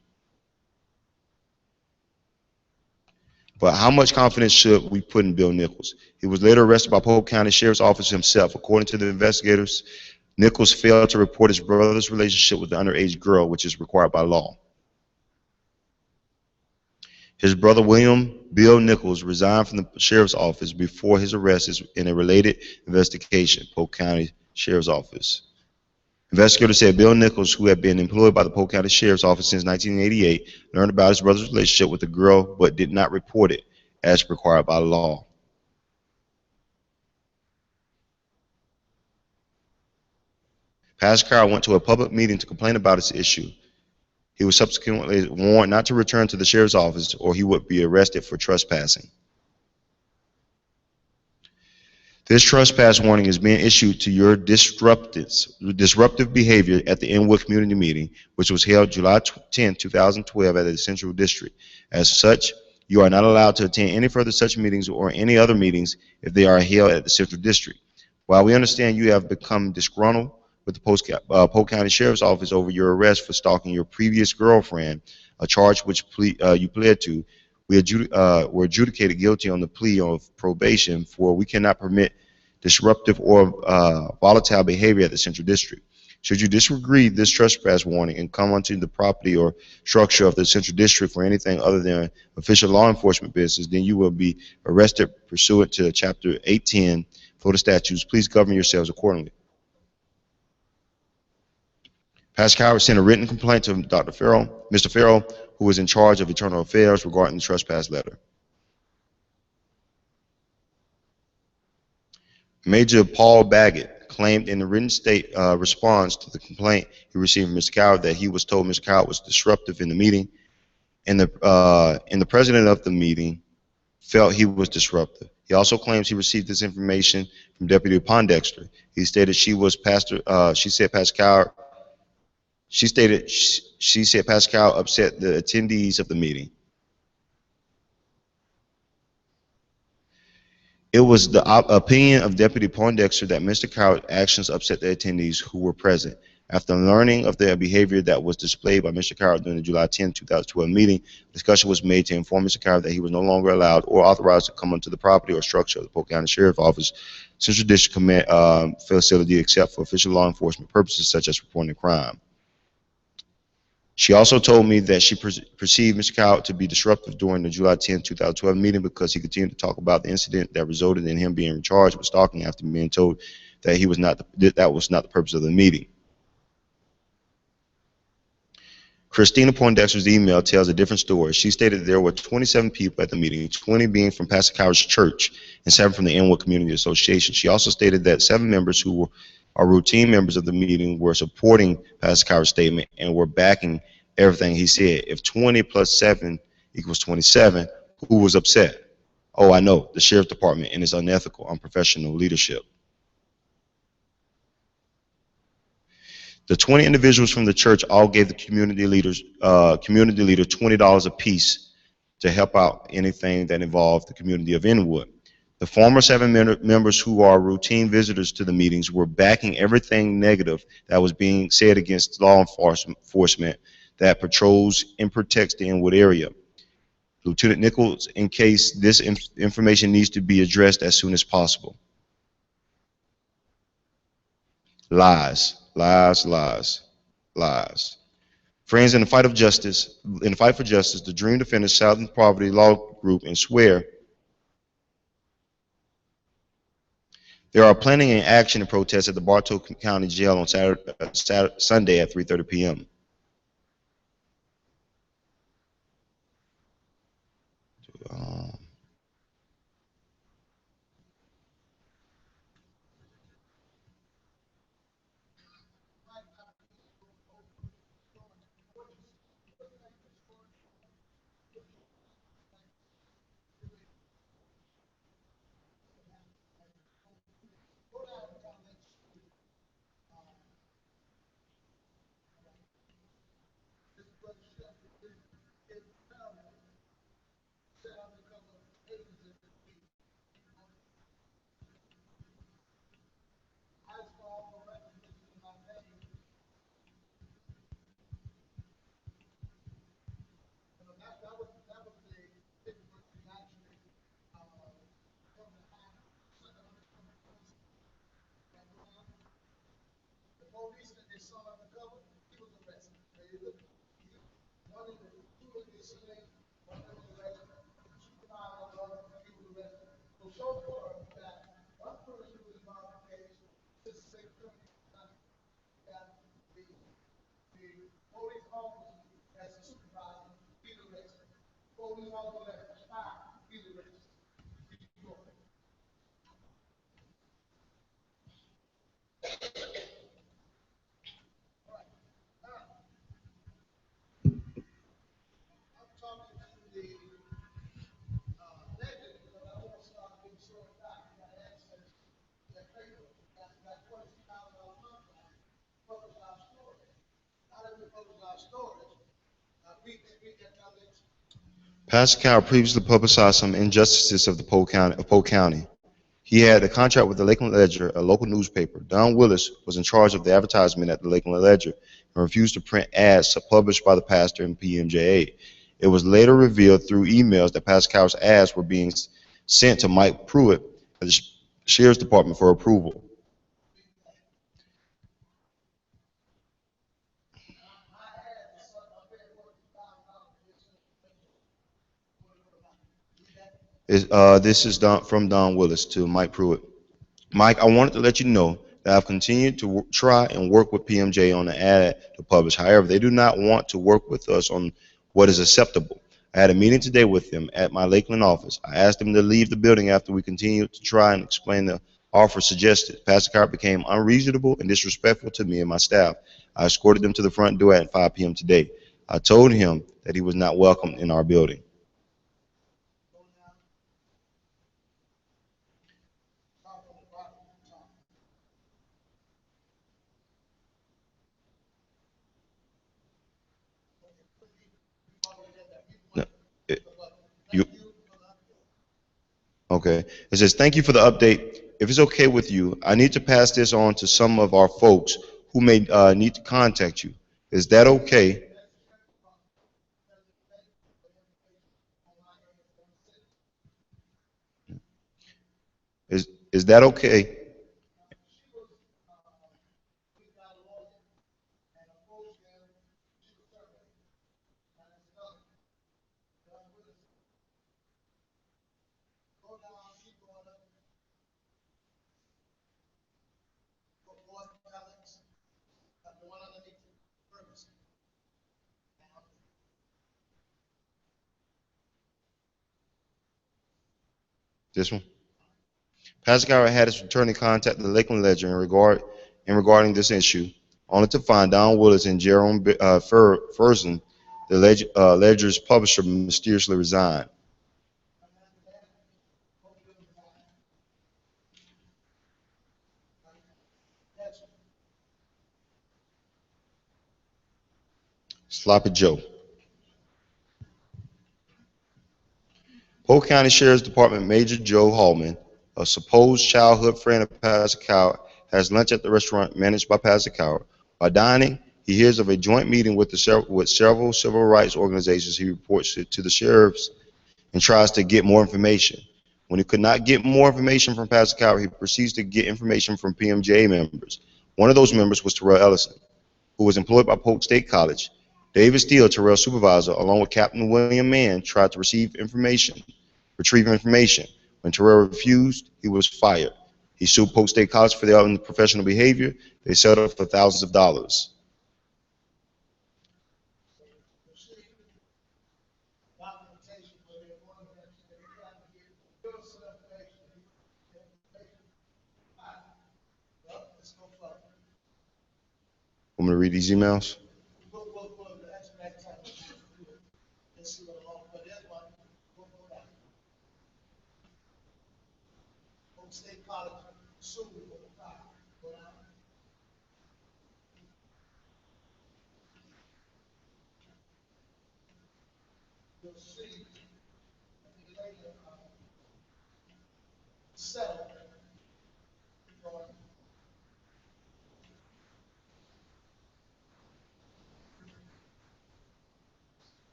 But how much confidence should we put in Bill Nichols? He was later arrested by Polk County Sheriff's Office himself. According to the investigators, Nichols failed to report his brother's relationship with the underage girl, which is required by law. His brother, William Bill Nichols, resigned from the sheriff's office before his arrest in a related investigation, Polk County Sheriff's Office. Investigators said Bill Nichols, who had been employed by the Polk County Sheriff's Office since 1988, learned about his brother's relationship with the girl but did not report it as required by law. Pastor Coward went to a public meeting to complain about this issue. He was subsequently warned not to return to the sheriff's office or he would be arrested for trespassing. This trespass warning is being issued to your disruptive behavior at the Inwood Community Meeting, which was held July 10, 2012 at the Central District. As such, you are not allowed to attend any further such meetings or any other meetings if they are held at the Central District. While we understand you have become disgruntled with the Polk County Sheriff's Office over your arrest for stalking your previous girlfriend, a charge which you pled to, were adjudicated guilty on the plea of probation, for we cannot permit disruptive or volatile behavior at the Central District. Should you disregard this trespass warning and come onto the property or structure of the Central District for anything other than official law enforcement business, then you will be arrested pursuant to Chapter 810 Florida statutes. Please govern yourselves accordingly. Pastor Coward sent a written complaint to Mr. Farrell, who is in charge of Internal Affairs, regarding the trespass letter. Major Paul Baggett claimed in the written response to the complaint he received from Mr. Coward that he was told Mr. Coward was disruptive in the meeting, and the president of the meeting felt he was disruptive. He also claims he received this information from Deputy Pondexter. He stated she said Pastor Coward upset the attendees of the meeting. It was the opinion of Deputy Pondexter that Mr. Coward's actions upset the attendees who were present. After learning of their behavior that was displayed by Mr. Coward during the July 10, 2012 meeting, discussion was made to inform Mr. Coward that he was no longer allowed or authorized to come onto the property or structure of the Polk County Sheriff's Office Central District Command facility except for official law enforcement purposes such as reporting a crime. She also told me that she perceived Mr. Coward to be disruptive during the July 10, 2012 meeting because he continued to talk about the incident that resulted in him being charged with stalking after being told that that was not the purpose of the meeting. Christina Poindexter's email tells a different story. She stated there were 27 people at the meeting, 20 being from Pastor Coward's church and 7 from the Inwood Community Association. She also stated that 7 members who are routine members of the meeting were supporting Pastor Coward's statement and were backing everything he said. If 20 plus 7 equals 27, who was upset? Oh, I know, the Sheriff's Department and its unethical, unprofessional leadership. The 20 individuals from the church all gave the community leader $20 apiece to help out anything that involved the community of Inwood. The former 7 members who are routine visitors to the meetings were backing everything negative that was being said against law enforcement that patrols and protects the Inwood area. Lieutenant Nichols, in case this information needs to be addressed as soon as possible. Lies, lies, lies, lies. Friends, in the fight for justice, the Dream Defenders Southern Poverty Law Group and swear They are planning an action and protest at the Bartow County Jail on Sunday at 3:30 p.m. Um, Pastor Carroll previously publicized some injustices of the Polk County. He had a contract with the Lakeland Ledger, a local newspaper. Don Willis was in charge of the advertisement at the Lakeland Ledger and refused to print ads published by the pastor in P.M.J.A. It was later revealed through emails that Pastor Carroll's ads were being sent to Mike Pruitt at the Sheriff's Department for approval. This is from Don Willis to Mike Pruitt. Mike, I wanted to let you know that I've continued to try and work with P.M.J. on the ad to publish. However, they do not want to work with us on what is acceptable. I had a meeting today with them at my Lakeland office. I asked them to leave the building after we continued to try and explain the offer suggested. Pastor Carr became unreasonable and disrespectful to me and my staff. I escorted them to the front door at 5 p.m. today. I told him that he was not welcome in our building. No, you, okay. It says, thank you for the update. If it's okay with you, I need to pass this on to some of our folks who may need to contact you. Is that okay? Is that okay? This one? Pastor Garrett had his attorney contact the Lakeland Ledger regarding this issue, only to find Don Willis and Jerome Ferguson, the Ledger's publisher, mysteriously resigned. Sloppy Joe. Polk County Sheriff's Department Major Joe Hallman, a supposed childhood friend of Pastor Coward, has lunch at the restaurant managed by Pastor Coward. While dining, he hears of a joint meeting with several civil rights organizations. He reports it to the sheriffs and tries to get more information. When he could not get more information from Pastor Coward, he proceeds to get information from P.M.J.A members. One of those members was Terrell Ellison, who was employed by Polk State College. David Steele, Terrell's supervisor, along with Captain William Mann, tried to retrieve information. When Terrell refused, he was fired. He sued Polk State College for their unprofessional behavior. They settled for thousands of dollars. Want me to read these emails?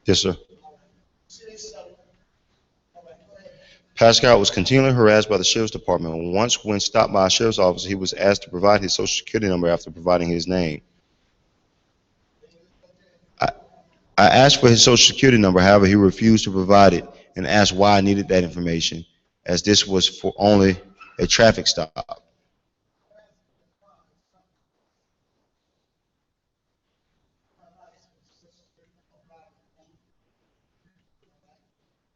Yes, sir. Pascal was continually harassed by the sheriff's department. Once, when stopped by a sheriff's officer, he was asked to provide his social security number after providing his name. I, I asked for his social security number, however, he refused to provide it and asked why I needed that information, as this was for only a traffic stop.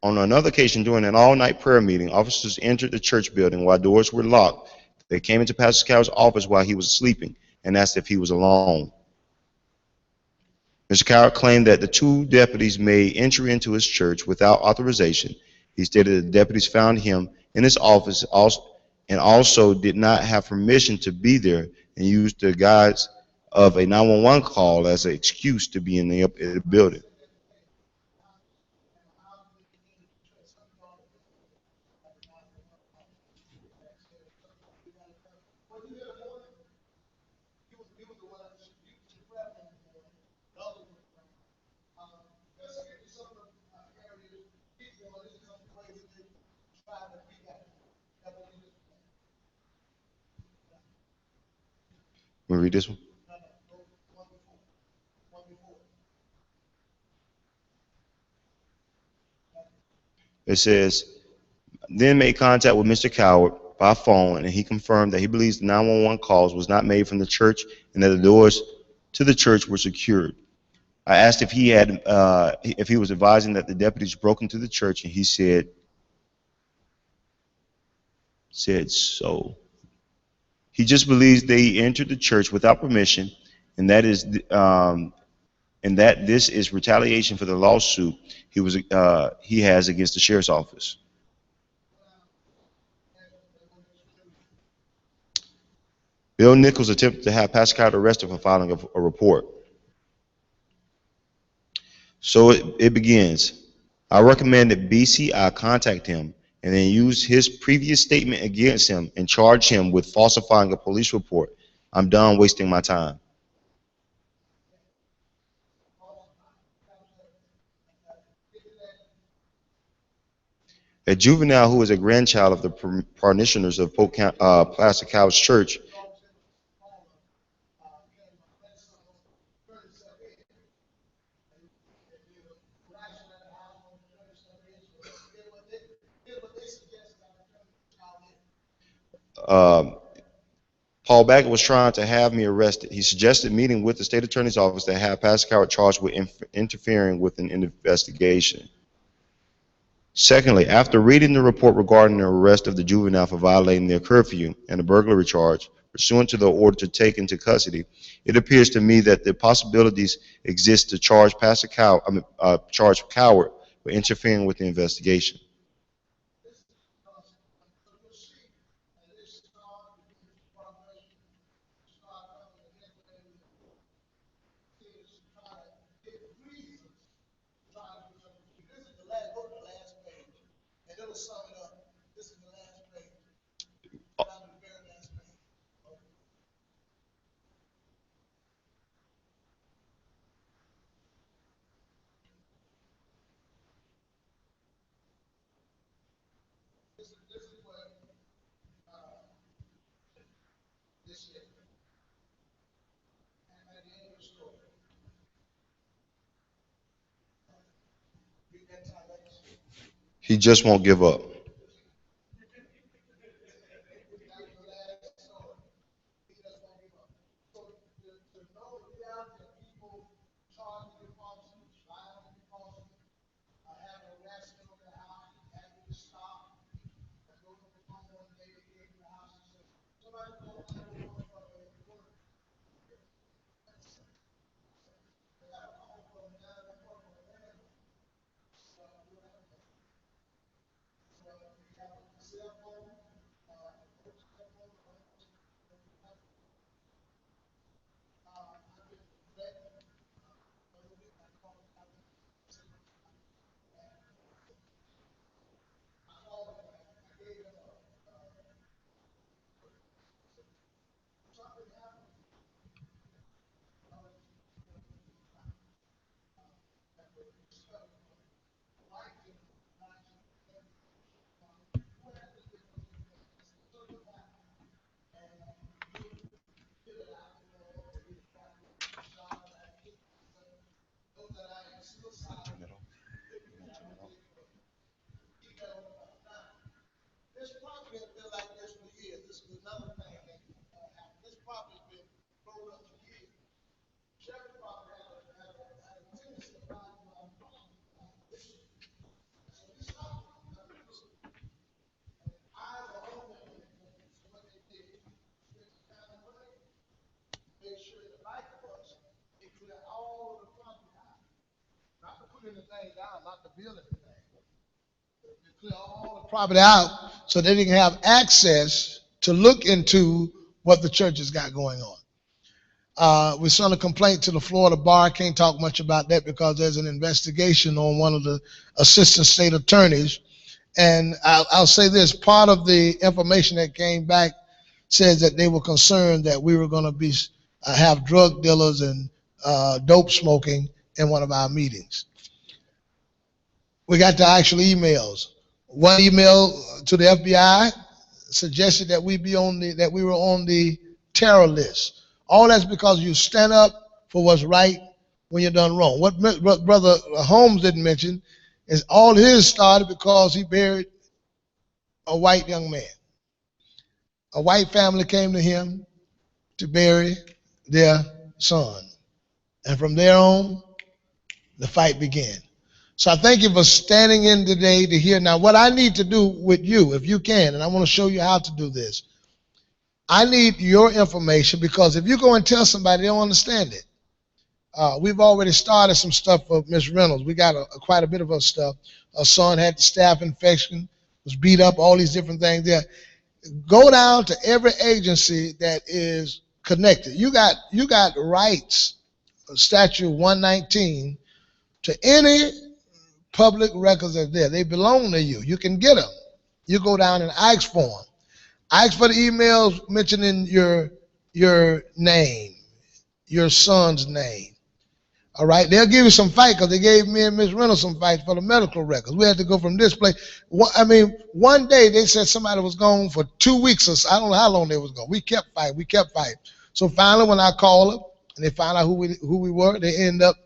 On another occasion, during an all-night prayer meeting, officers entered the church building while doors were locked. They came into Pastor Coward's office while he was sleeping and asked if he was alone. Mr. Coward claimed that the two deputies may enter into his church without authorization. He stated that the deputies found him in his office and also did not have permission to be there and used the guise of a 911 call as an excuse to be in the building. Want to read this one? It says, then made contact with Mr. Coward by phone, and he confirmed that he believes the 911 calls was not made from the church and that the doors to the church were secured. I asked if he was advising that the deputies broke into the church, and he said so. He just believes they entered the church without permission, and that this is retaliation for the lawsuit he has against the sheriff's office. Bill Nichols attempted to have Pascal arrested for filing a report. So it begins. I recommend that BCI contact him and then use his previous statement against him and charge him with falsifying a police report. I'm done wasting my time. A juvenile who is a grandchild of the parishioners of Placer Couch Church um, Paul Baggett was trying to have me arrested. He suggested meeting with the state attorney's office to have Pastor Coward charged with interfering with an investigation. Secondly, after reading the report regarding the arrest of the juvenile for violating their curfew and a burglary charge pursuant to the order to take into custody, it appears to me that the possibilities exist to charge charge Coward with interfering with the investigation. He just won't give up. Property out so they didn't have access to look into what the church has got going on. We sent a complaint to the Florida bar. I can't talk much about that because there's an investigation on one of the assistant state attorneys. And I'll say this, part of the information that came back says that they were concerned that we were going to be have drug dealers and dope smoking in one of our meetings. We got the actual emails. One email to the FBI suggested that we were on the terror list. All that's because you stand up for what's right when you're done wrong. What Brother Holmes didn't mention is all his started because he buried a white young man. A white family came to him to bury their son. And from there on, the fight began. So I thank you for standing in today to hear. Now, what I need to do with you, if you can, and I want to show you how to do this, I need your information because if you go and tell somebody, they don't understand it. We've already started some stuff for Miss Reynolds. We got quite a bit of her stuff. Her son had the staph infection, was beat up, all these different things there. Go down to every agency that is connected. You got rights, Statute 119, to any public records that's there. They belong to you. You can get them. You go down and ask for them. Ask for the emails mentioning your name, your son's name. All right, they'll give you some fight because they gave me and Miss Reynolds some fights for the medical records. We had to go from this place. One day they said somebody was gone for 2 weeks or so. I don't know how long they was gone. We kept fighting. So finally, when I called them and they found out who we were, they ended up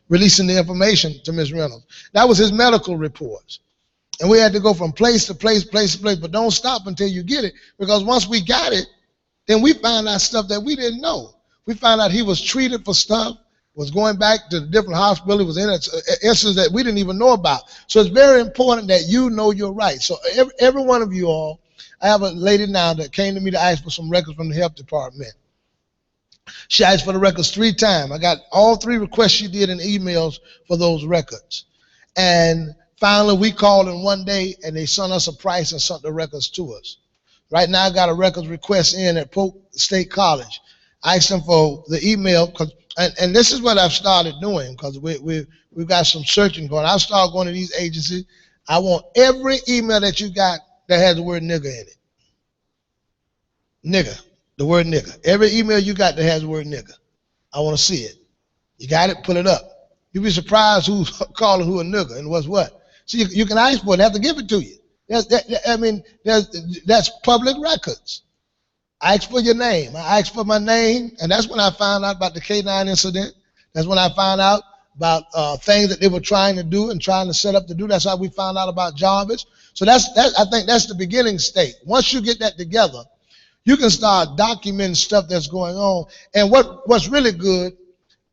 releasing the information to Miss Reynolds. That was his medical reports. And we had to go from place to place, but don't stop until you get it, because once we got it, then we found out stuff that we didn't know. We found out he was treated for stuff, was going back to the different hospital, he was in instances that we didn't even know about. So it's very important that you know your rights. So every one of you all, I have a lady now that came to me to ask for some records from the health department. She asked for the records 3 times. I got all 3 requests she did in emails for those records. And finally, we called in one day, and they sent us a price and sent the records to us. Right now, I got a records request in at Polk State College. I asked them for the email, and this is what I've started doing, because we've got some searching going. I've started going to these agencies. I want every email that you got that has the word nigger in it. Nigger, the word nigger. Every email you got that has the word nigger, I want to see it. You got it? Put it up. You'll be surprised who's calling who a nigger and what's what. So you can ask for it. They have to give it to you. That's public records. I asked for your name. I asked for my name, and that's when I found out about the K9 incident. That's when I found out about things that they were trying to do and trying to set up to do. That's how we found out about Jarvis. So that I think that's the beginning state. Once you get that together, you can start documenting stuff that's going on. And what's really good,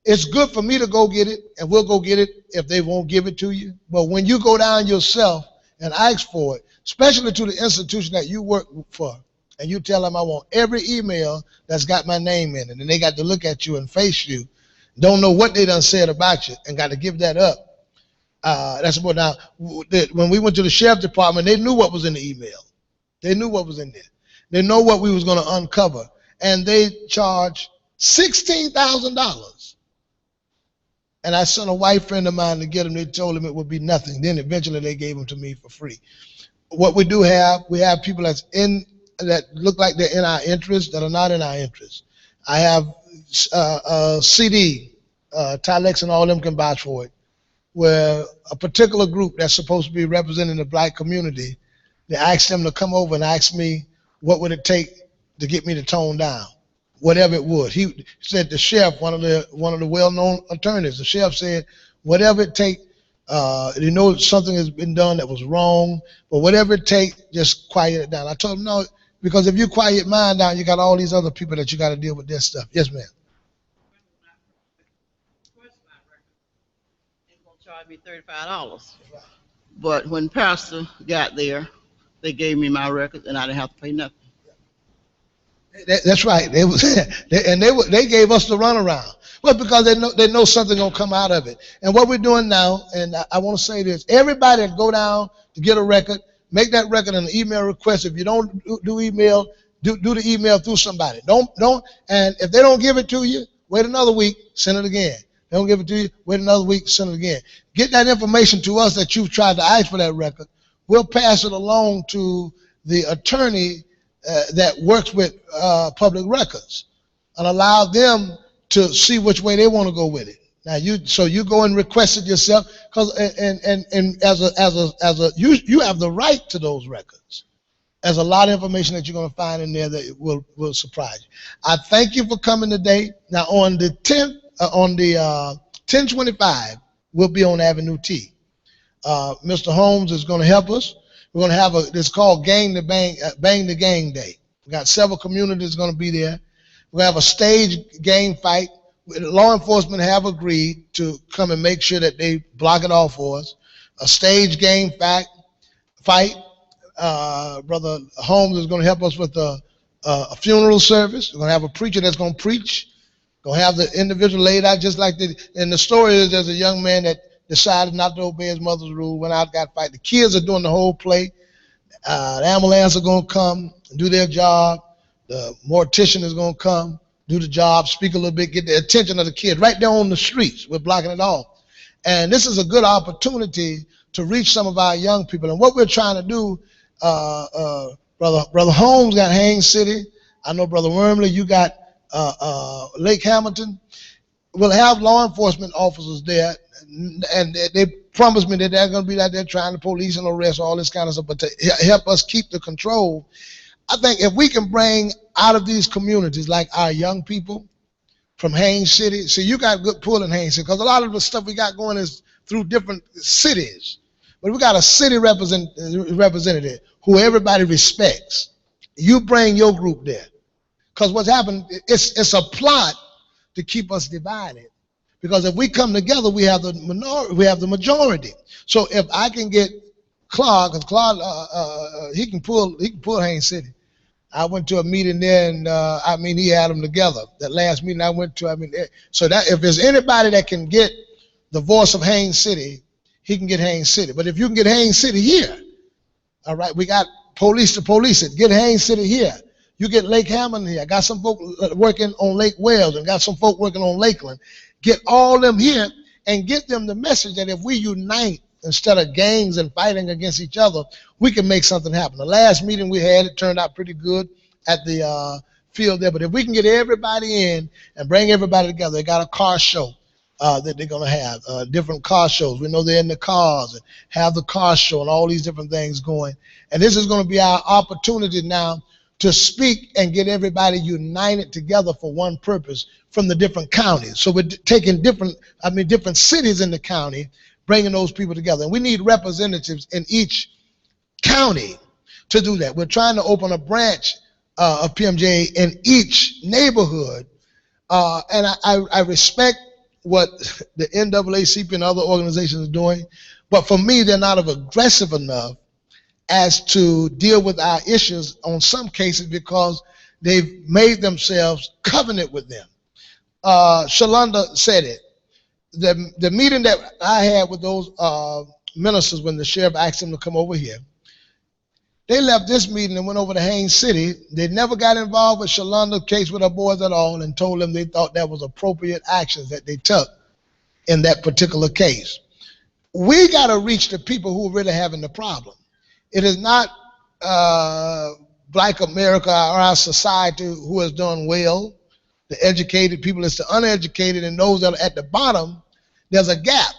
it's good for me to go get it, and we'll go get it if they won't give it to you. But when you go down yourself and ask for it, especially to the institution that you work for, and you tell them I want every email that's got my name in it, and they got to look at you and face you, don't know what they done said about you, and got to give that up. That's what now. When we went to the sheriff department, they knew what was in the email. They knew what was in there. They know what we was going to uncover, and they charged $16,000. And I sent a white friend of mine to get them. They told him it would be nothing. Then eventually they gave them to me for free. What we do have, we have people that look like they're in our interest that are not in our interest. I have CD, Tylex and all of them can vouch for it, where a particular group that's supposed to be representing the black community, they asked them to come over and ask me what would it take to get me to tone down, whatever it would. He said the sheriff, one of the well-known attorneys, the sheriff said, whatever it take, you know something has been done that was wrong, but whatever it take, just quiet it down. I told him no, because if you quiet mine down, you got all these other people that you got to deal with their stuff. Yes, ma'am. Charged me $35. But when Pastor got there, they gave me my records and I didn't have to pay nothing. That's right. They gave us the runaround. Well, because they know something gonna come out of it. And what we're doing now, and I want to say this: everybody that go down to get a record, make that record an email request. If you don't do email, do the email through somebody. Don't. And if they don't give it to you, wait another week, send it again. They don't give it to you, wait another week, send it again. Get that information to us that you've tried to ask for that record. We'll pass it along to the attorney that works with public records and allow them to see which way they want to go with it. Now you go and request it yourself, because you have the right to those records. There's a lot of information that you're going to find in there that will surprise you. I thank you for coming today. Now on the 10th, on the 1025, we'll be on Avenue T. Mr. Holmes is going to help us. We're going to have it's called Bang the Gang Day. We got several communities going to be there. We have a stage gang fight. Law enforcement have agreed to come and make sure that they block it off for us. A stage gang fight. Brother Holmes is going to help us with a funeral service. We're going to have a preacher that's going to preach. Going to have the individual laid out just like and the story is there's a young man that decided not to obey his mother's rule, went out, got fight. The kids are doing the whole play. The ambulance are going to come and do their job. The mortician is going to come, do the job, speak a little bit, get the attention of the kids right there on the streets. We're blocking it off. And this is a good opportunity to reach some of our young people. And what we're trying to do, Brother Holmes got Haines City. I know Brother Wormley, you got Lake Hamilton. We'll have law enforcement officers there, and they promised me that they're going to be out there trying to police and arrest all this kind of stuff, but to help us keep the control. I think if we can bring out of these communities, like our young people from Haines City, so you got good pull in Haines City, because a lot of the stuff we got going is through different cities, but we got a city representative who everybody respects. You bring your group there, because what's happened, it's a plot to keep us divided. Because if we come together, we have the minority, we have the majority. So if I can get Clark, because Clark, he can pull Haines City. I went to a meeting there, and he had them together. That last meeting I went to, so that if there's anybody that can get the voice of Haines City, he can get Haines City. But if you can get Haines City here, all right, we got police to police it. Get Haines City here. You get Lake Hammond here. I got some folk working on Lake Wales and got some folk working on Lakeland. Get all them here and get them the message that if we unite instead of gangs and fighting against each other, we can make something happen. The last meeting we had, it turned out pretty good at the field there. But if we can get everybody in and bring everybody together, they got a car show that they're going to have, different car shows. We know they're in the cars and have the car show and all these different things going. And this is going to be our opportunity now to speak and get everybody united together for one purpose from the different counties. So we're taking different cities in the county, bringing those people together. And we need representatives in each county to do that. We're trying to open a branch of P.M.J.A in each neighborhood. And I respect what the NAACP and other organizations are doing, but for me, they're not aggressive enough as to deal with our issues on some cases because they've made themselves covenant with them. Shalonda said it. The meeting that I had with those ministers when the sheriff asked them to come over here, they left this meeting and went over to Haines City. They never got involved with Shalonda's case with her boys at all and told them they thought that was appropriate actions that they took in that particular case. We got to reach the people who are really having the problem. It is not Black America or our society who has done well, the educated people. It's the uneducated and those that are at the bottom. There's a gap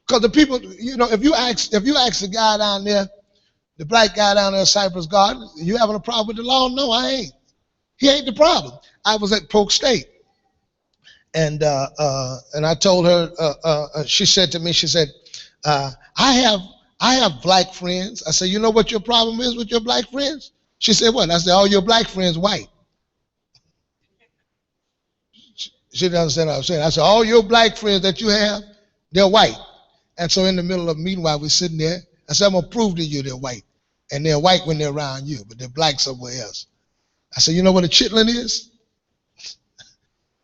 because the people, you know, if you ask the guy down there, the black guy down there at Cypress Garden, you having a problem with the law? No, I ain't. He ain't the problem. I was at Polk State, and I told her. She said to me, she said, I have black friends. I said, you know what your problem is with your black friends? She said, what? I said, all your black friends white. She didn't understand what I was saying. I said, all your black friends that you have, they're white. And so in the middle of a meeting while we're sitting there, I said, I'm going to prove to you they're white. And they're white when they're around you, but they're black somewhere else. I said, you know what a chitlin is?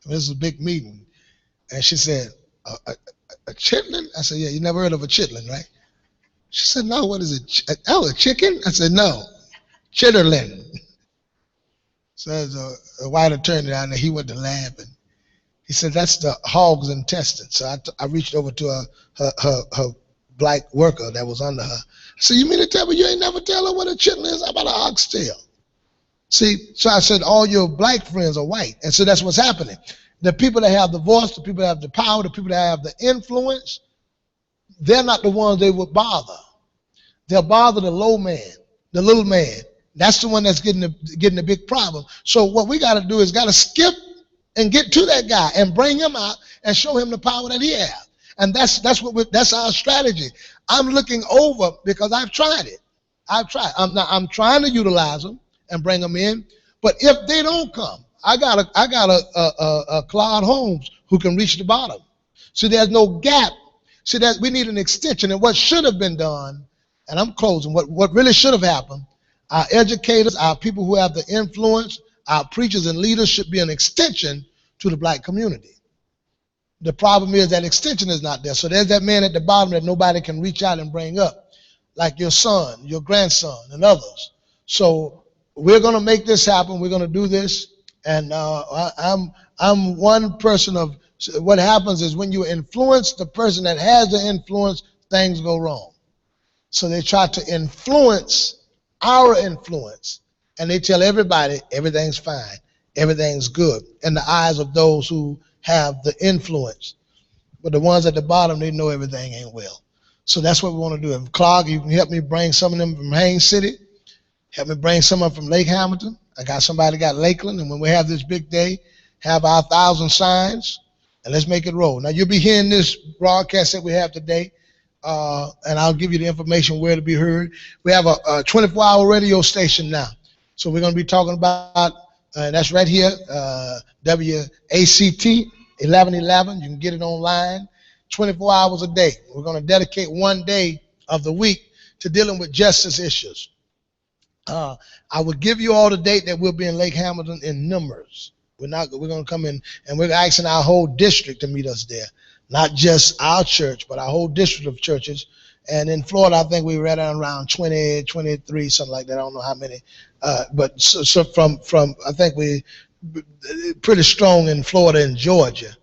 This is a big meeting. And she said, a chitlin? I said, yeah, you never heard of a chitlin, right? She said, no, what is it? Oh, a chicken? I said, no, chitterlin. So there's a white attorney down there, he went to lab and he said, that's the hog's intestine. So I reached over to her black worker that was under her. I said, you mean to tell me you ain't never tell her what a chitlin is? How about an oxtail? See, so I said, all your black friends are white. And so that's what's happening. The people that have the voice, the people that have the power, the people that have the influence, they're not the ones they would bother. They'll bother the low man, the little man. That's the one that's getting the big problem. So what we got to do is got to skip and get to that guy and bring him out and show him the power that he has. And that's our strategy. I'm looking over because I've tried it. I'm trying to utilize them and bring them in. But if they don't come, I got a Claude Holmes who can reach the bottom. So there's no gap. So that we need an extension. And what should have been done, and I'm closing, what really should have happened, our educators, our people who have the influence, our preachers and leaders should be an extension to the black community. The problem is that extension is not there. So there's that man at the bottom that nobody can reach out and bring up, like your son, your grandson, and others. So we're going to make this happen. We're going to do this. And I'm one person of, what happens is when you influence the person that has the influence, things go wrong. So they try to influence our influence. And they tell everybody everything's fine, everything's good in the eyes of those who have the influence. But the ones at the bottom, they know everything ain't well. So that's what we want to do. If Clark, you can help me bring some of them from Haines City, help me bring some of them from Lake Hamilton. I got somebody got Lakeland, and when we have this big day, have our 1,000 signs, and let's make it roll. Now you'll be hearing this broadcast that we have today, and I'll give you the information where to be heard. We have a 24-hour radio station now. So we're going to be talking about, that's right here, WACT 1111. You can get it online, 24 hours a day. We're going to dedicate one day of the week to dealing with justice issues. I will give you all the date that we'll be in Lake Hamilton in numbers. We're going to come in, and we're asking our whole district to meet us there. Not just our church, but our whole district of churches. And in Florida, I think we were at around 20, 23, something like that. I don't know how many. But so from I think we pretty strong in Florida and Georgia.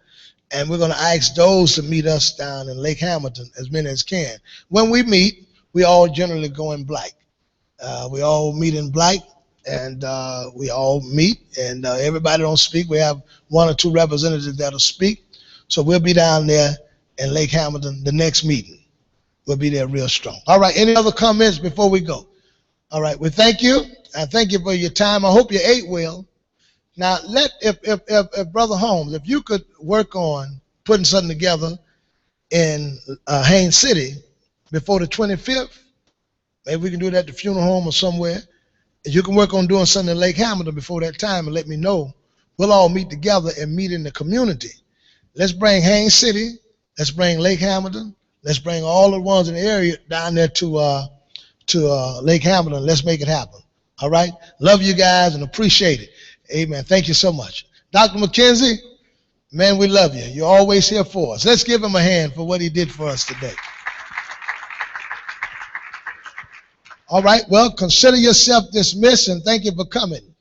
And we're going to ask those to meet us down in Lake Hamilton, as many as can. When we meet, we all generally go in black. We all meet in black, and we all meet, and everybody don't speak. We have one or two representatives that'll speak. So we'll be down there in Lake Hamilton the next meeting. We'll be there real strong. All right, any other comments before we go? All right. Well, thank you. I thank you for your time. I hope you ate well. Now, if Brother Holmes, if you could work on putting something together in Haines City before the 25th, maybe we can do that at the funeral home or somewhere. If you can work on doing something in Lake Hamilton before that time and let me know, we'll all meet together and meet in the community. Let's bring Haines City. Let's bring Lake Hamilton. Let's bring all the ones in the area down there to Lake Hamilton. Let's make it happen. All right? Love you guys and appreciate it. Amen. Thank you so much. Dr. McKenzie, man, we love you. You're always here for us. Let's give him a hand for what he did for us today. All right. Well, consider yourself dismissed and thank you for coming.